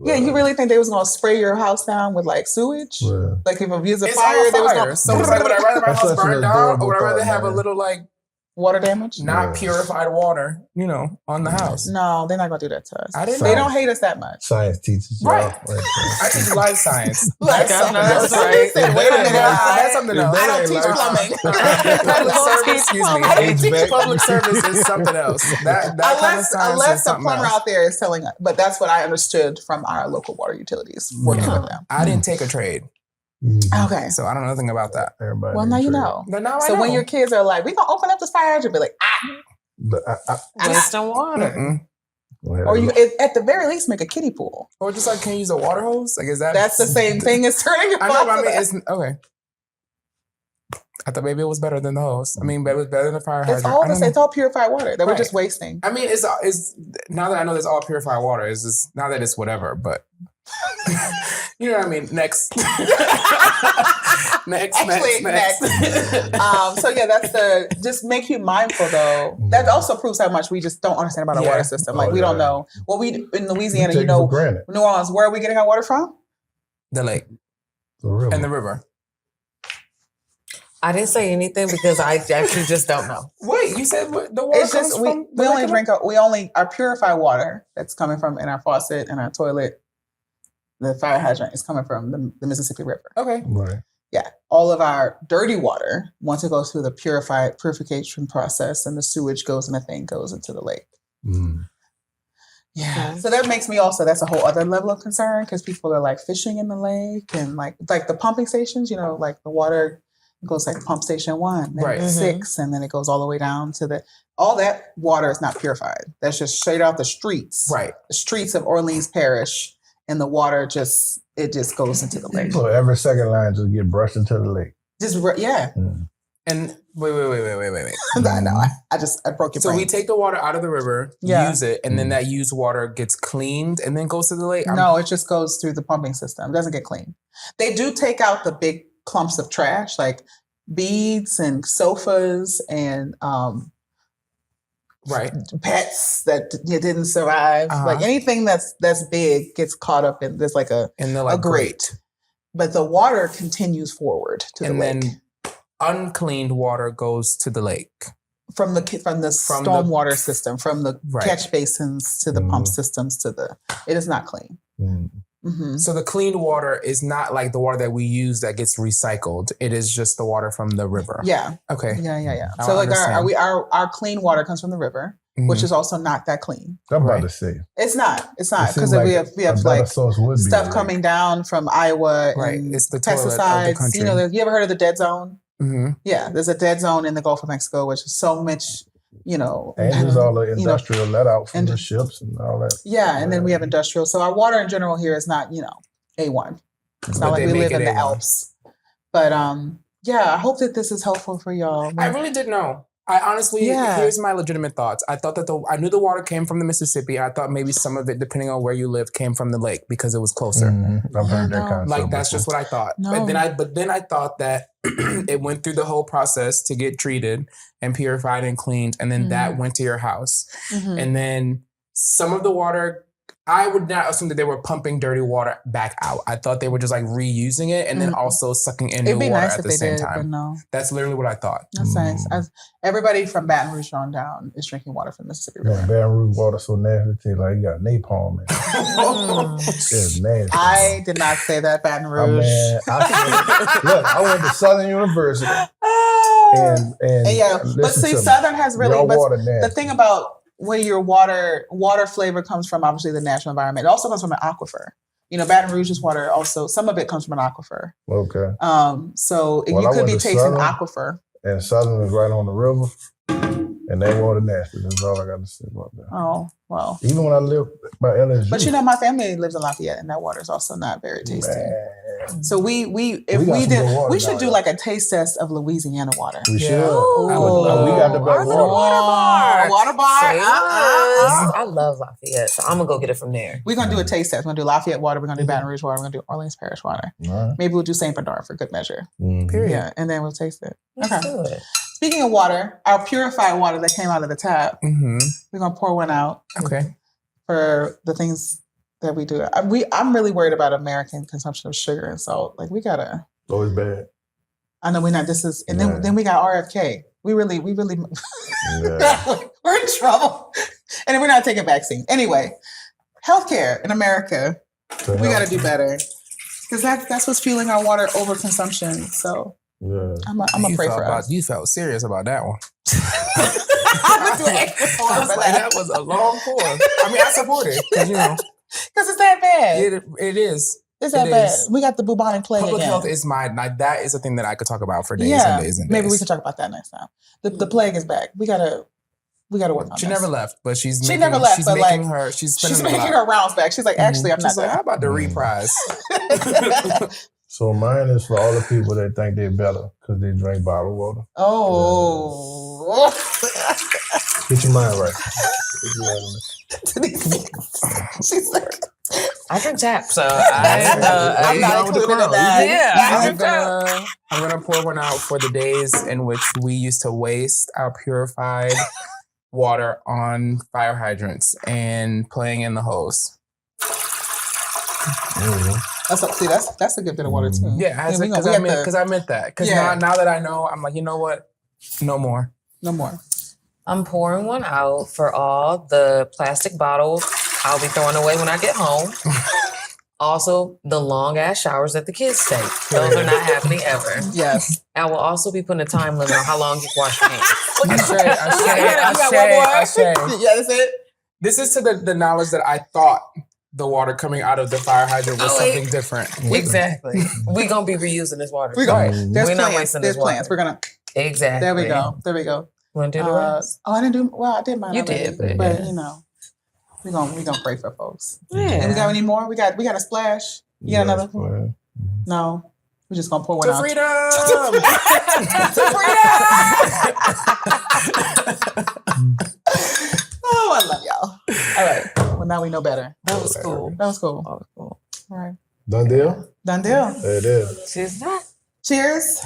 [SPEAKER 3] Yeah, you really think they was gonna spray your house down with like sewage?
[SPEAKER 5] Yeah.
[SPEAKER 3] Like if it was a
[SPEAKER 4] It's
[SPEAKER 3] fire,
[SPEAKER 4] all
[SPEAKER 3] they was
[SPEAKER 4] fire.
[SPEAKER 3] gonna
[SPEAKER 4] So it's like, would I rather my
[SPEAKER 5] That's
[SPEAKER 4] house
[SPEAKER 5] such an
[SPEAKER 4] burn down,
[SPEAKER 5] adorable
[SPEAKER 4] or would I rather
[SPEAKER 5] thought,
[SPEAKER 4] have a
[SPEAKER 5] man.
[SPEAKER 4] little like
[SPEAKER 3] water damage?
[SPEAKER 4] not
[SPEAKER 5] Yeah.
[SPEAKER 4] purified water, on the house?
[SPEAKER 3] No, they're not gonna do that to us.
[SPEAKER 4] I didn't
[SPEAKER 3] They
[SPEAKER 4] know.
[SPEAKER 3] don't hate us that much.
[SPEAKER 5] Science teachers. y'all.
[SPEAKER 4] Right.
[SPEAKER 5] there.
[SPEAKER 4] I teach life science.
[SPEAKER 3] Like,
[SPEAKER 2] I know
[SPEAKER 3] that's
[SPEAKER 2] that's right.
[SPEAKER 3] Wait a minute.
[SPEAKER 4] That's something else.
[SPEAKER 3] I don't
[SPEAKER 5] They
[SPEAKER 3] teach
[SPEAKER 5] like-
[SPEAKER 3] plumbing.
[SPEAKER 4] Public service, excuse me.
[SPEAKER 3] I don't teach
[SPEAKER 4] Public service is something else. That kind of science
[SPEAKER 3] Unless
[SPEAKER 4] is
[SPEAKER 3] the
[SPEAKER 4] something
[SPEAKER 3] plumber
[SPEAKER 4] else.
[SPEAKER 3] out there is telling us, but that's what I understood from our local water utilities working with them.
[SPEAKER 4] I didn't take a trade,
[SPEAKER 5] Mhm.
[SPEAKER 3] Okay.
[SPEAKER 4] so I don't know nothing about that.
[SPEAKER 5] Everybody
[SPEAKER 3] Well, now you
[SPEAKER 5] needs
[SPEAKER 3] know.
[SPEAKER 4] But now I
[SPEAKER 3] So
[SPEAKER 4] know.
[SPEAKER 3] when your kids are like, "We gonna open up this fire hydrant," be like,
[SPEAKER 5] trade. But
[SPEAKER 2] Wasting water.
[SPEAKER 4] Mm-mm.
[SPEAKER 3] or you at the very least make a kiddie pool.
[SPEAKER 4] Or just like, can you use a water hose? Like, is that?
[SPEAKER 3] That's the same thing as turning your
[SPEAKER 4] I know, but I
[SPEAKER 3] faucet
[SPEAKER 4] mean,
[SPEAKER 3] on.
[SPEAKER 4] it's okay. I thought maybe it was better than the hose. I mean, but it was better than the fire
[SPEAKER 3] It's
[SPEAKER 4] hydrant.
[SPEAKER 3] all
[SPEAKER 4] I don't
[SPEAKER 3] this. It's
[SPEAKER 4] know.
[SPEAKER 3] all purified water that we're
[SPEAKER 4] Right.
[SPEAKER 3] just wasting.
[SPEAKER 4] I mean, it's now that I know there's all purified water. It's just now that it's whatever, but you know what I mean. Next, next.
[SPEAKER 3] So yeah, that's just make you mindful though. That also proves how much we just don't understand about our
[SPEAKER 4] Yeah.
[SPEAKER 3] water system. Like
[SPEAKER 5] Oh,
[SPEAKER 3] we don't
[SPEAKER 5] yeah.
[SPEAKER 3] know. Well, we in
[SPEAKER 5] we
[SPEAKER 3] Louisiana,
[SPEAKER 5] take
[SPEAKER 3] you
[SPEAKER 5] it for
[SPEAKER 3] know,
[SPEAKER 5] granted.
[SPEAKER 3] New Orleans, where are we getting our water from?
[SPEAKER 4] The lake
[SPEAKER 5] For real.
[SPEAKER 4] and the river.
[SPEAKER 2] I didn't say anything because I actually just don't know.
[SPEAKER 4] Wait, you said the water
[SPEAKER 3] It's
[SPEAKER 4] comes
[SPEAKER 3] just
[SPEAKER 4] from
[SPEAKER 3] we only drink our purified water that's coming from in our faucet and our toilet. The fire hydrant is coming from the Mississippi River.
[SPEAKER 4] Okay.
[SPEAKER 5] Right.
[SPEAKER 3] Yeah, all of our dirty water, once it goes through the purification process and the sewage goes in a thing, goes into the lake.
[SPEAKER 5] Mm.
[SPEAKER 3] Yeah.
[SPEAKER 2] Okay.
[SPEAKER 3] So that makes me also, that's a whole other level of concern because people are like fishing in the lake and like the pumping stations, like the water goes like pump station 1, then
[SPEAKER 4] Right.
[SPEAKER 3] 6, and then it goes all the way down to all that water is not purified. That's just straight out the streets.
[SPEAKER 4] Right.
[SPEAKER 3] The streets of Orleans Parish, and the water just it just goes into the lake.
[SPEAKER 5] So every second line just get brushed into the lake.
[SPEAKER 3] Yeah.
[SPEAKER 4] And wait.
[SPEAKER 3] I know. I broke your
[SPEAKER 4] So
[SPEAKER 3] brain.
[SPEAKER 4] we take the water out of the river, use it, and then that used water gets cleaned and then goes to the lake?
[SPEAKER 3] No, it just goes through the pumping system. It doesn't get cleaned. They do take out the big clumps of trash, like beads and sofas and
[SPEAKER 4] Right.
[SPEAKER 3] pets that didn't survive. Like anything that's big gets caught up in there's like a grate. But the water continues forward to the lake. And then
[SPEAKER 4] uncleaned water goes to the lake.
[SPEAKER 3] From the stormwater system, from the catch basins to the pump systems it is not clean.
[SPEAKER 4] So the cleaned water is not like the water that we use that gets recycled. It is just the water from the river.
[SPEAKER 3] Yeah.
[SPEAKER 4] Okay.
[SPEAKER 3] Yeah. So like our clean water comes from the river, which is also not that clean.
[SPEAKER 5] I'm about to say
[SPEAKER 3] it's not because we have like stuff coming down from Iowa and
[SPEAKER 4] it's the
[SPEAKER 3] pesticides. You ever heard of the dead zone? Yeah, there's a dead zone in the Gulf of Mexico, which is so much. And
[SPEAKER 5] there's all the industrial let out from the ships and all that.
[SPEAKER 3] Yeah, and then we have industrial. So our water in general here is not, A1. It's not like we live in the Alps. But I hope that this is helpful for y'all.
[SPEAKER 4] I really didn't know. I honestly, here's my legitimate thoughts. I thought that I knew the water came from the Mississippi. I thought maybe some of it, depending on where you live, came from the lake because it was closer.
[SPEAKER 5] I've heard that kind of
[SPEAKER 4] like that's just what I thought. No. But then I thought that it went through the whole process to get treated and purified and cleaned, and then that went to your house. And then some of the water, I would not assume that they were pumping dirty water back out. I thought they were just like reusing it and then also sucking in new water at the same time. But no. That's literally what I thought.
[SPEAKER 3] That's nice. Everybody from Baton Rouge on down is drinking water from the Mississippi River.
[SPEAKER 5] Baton Rouge water so nasty, like you got napalm in it. It's nasty.
[SPEAKER 3] I did not say that, Baton Rouge.
[SPEAKER 5] Look, I went to Southern University.
[SPEAKER 3] But see, Southern has really, the thing about where your water flavor comes from, obviously the natural environment. It also comes from an aquifer. Baton Rouge's water also, some of it comes from an aquifer.
[SPEAKER 5] Okay.
[SPEAKER 3] So you could be tasting Southern, aquifer.
[SPEAKER 5] And Southern is right on the river. And they water nasty. That's all I got to say about that.
[SPEAKER 3] Oh, well.
[SPEAKER 5] Even when I lived by LSU.
[SPEAKER 3] But my family lives in Lafayette, and that water is also not very tasty.
[SPEAKER 5] Man.
[SPEAKER 3] So we should do like a taste test of Louisiana water.
[SPEAKER 5] We should.
[SPEAKER 3] Ooh.
[SPEAKER 5] We got the best water.
[SPEAKER 3] Water bar.
[SPEAKER 2] I love Lafayette, so I'm gonna go get it from there.
[SPEAKER 3] We're gonna do a taste test. We're gonna do Lafayette water. We're gonna do Baton Rouge water. We're gonna do Orleans Parish water. Right. Maybe we'll do St. Bernard for good measure.
[SPEAKER 2] Period.
[SPEAKER 3] Yeah, and then we'll taste it.
[SPEAKER 2] Let's do it.
[SPEAKER 3] Speaking of water, our purified water that came out of the tap, we're gonna pour one out.
[SPEAKER 4] Okay.
[SPEAKER 3] For the things that we do, I'm really worried about American consumption of sugar and salt. Like we gotta.
[SPEAKER 5] Always bad.
[SPEAKER 3] I know we're not. This is, and then we got RFK. We really. We're in trouble, and then we're not taking vaccines anyway. Healthcare in America, we got to do better because that's what's fueling our water overconsumption. So. Yeah. I'm a pray for us.
[SPEAKER 4] You felt serious about that one.
[SPEAKER 3] I would do extra pour for that.
[SPEAKER 4] That was a long pour. I mean, I support it because
[SPEAKER 3] because it's that bad.
[SPEAKER 4] It is.
[SPEAKER 3] It's that bad. We got the bubonic plague.
[SPEAKER 4] Public
[SPEAKER 3] again.
[SPEAKER 4] health is that is a thing that I could talk about for days and days and days.
[SPEAKER 3] Maybe we can talk about that next time. The plague is back. We gotta work on
[SPEAKER 4] She never left, but she's
[SPEAKER 3] making her rounds back. She's like, actually, I'm not there.
[SPEAKER 4] How about the reprise?
[SPEAKER 5] So mine is for all the people that think they're better because they drink bottled water.
[SPEAKER 3] Oh.
[SPEAKER 5] Get your mind right.
[SPEAKER 3] She's like,
[SPEAKER 2] I drink tap, so I'm not included in that.
[SPEAKER 4] I'm gonna pour one out for the days in which we used to waste our purified water on fire hydrants and playing in the hose.
[SPEAKER 3] That's a good bit of water too.
[SPEAKER 4] Yeah, because I meant that. Because now that I know, I'm like, you know what? No more.
[SPEAKER 2] I'm pouring one out for all the plastic bottles I'll be throwing away when I get home. Also, the long ass showers that the kids take. Those are not happening ever.
[SPEAKER 3] Yes.
[SPEAKER 2] I will also be putting a time limit on how long you can wash your hands.
[SPEAKER 4] I say.
[SPEAKER 3] Yeah, that's it.
[SPEAKER 4] This is to the knowledge that I thought the water coming out of the fire hydrant was something different.
[SPEAKER 2] Exactly. We're going to be reusing this water.
[SPEAKER 3] We're not wasting this water. We're going to.
[SPEAKER 2] Exactly.
[SPEAKER 3] There we go.
[SPEAKER 2] Want to do the rest?
[SPEAKER 3] I did mine.
[SPEAKER 2] You
[SPEAKER 3] already,
[SPEAKER 2] did.
[SPEAKER 3] But we're going to pray for folks.
[SPEAKER 2] Yeah.
[SPEAKER 3] And we got any more? We got a splash. You got another?
[SPEAKER 1] Well,
[SPEAKER 3] No. We're just gonna pour one
[SPEAKER 4] To
[SPEAKER 3] out.
[SPEAKER 4] freedom!
[SPEAKER 3] To freedom! Oh, I love y'all. All right. Well, now we know better.
[SPEAKER 2] That was cool.
[SPEAKER 3] That was cool.
[SPEAKER 2] That was cool.
[SPEAKER 3] All right.
[SPEAKER 5] Done deal?
[SPEAKER 3] Done deal.
[SPEAKER 5] There it is.
[SPEAKER 2] Cheers. That.
[SPEAKER 3] Cheers.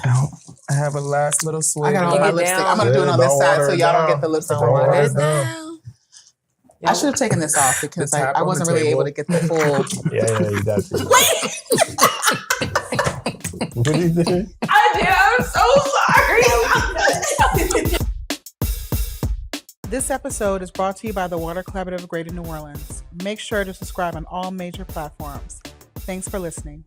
[SPEAKER 4] I have a last little swig.
[SPEAKER 3] I got on
[SPEAKER 2] Take
[SPEAKER 3] my
[SPEAKER 2] it
[SPEAKER 3] lipstick.
[SPEAKER 2] down.
[SPEAKER 3] I'm gonna do it on
[SPEAKER 5] Yeah,
[SPEAKER 3] this
[SPEAKER 5] don't
[SPEAKER 3] side
[SPEAKER 5] water
[SPEAKER 3] so
[SPEAKER 5] it
[SPEAKER 3] y'all don't
[SPEAKER 5] down.
[SPEAKER 3] get the lipstick
[SPEAKER 2] Don't
[SPEAKER 3] on
[SPEAKER 2] water
[SPEAKER 3] my
[SPEAKER 2] it
[SPEAKER 3] lip.
[SPEAKER 2] down.
[SPEAKER 3] I should have taken this off because
[SPEAKER 4] The tap
[SPEAKER 3] I
[SPEAKER 4] on the
[SPEAKER 3] wasn't really
[SPEAKER 4] table.
[SPEAKER 3] able to get the full.
[SPEAKER 5] Yeah, you got to. What did you do?
[SPEAKER 3] I did. I'm so sorry. This episode is brought to you by the Water Collaborative of Greater New Orleans. Make sure to subscribe on all major platforms. Thanks for listening.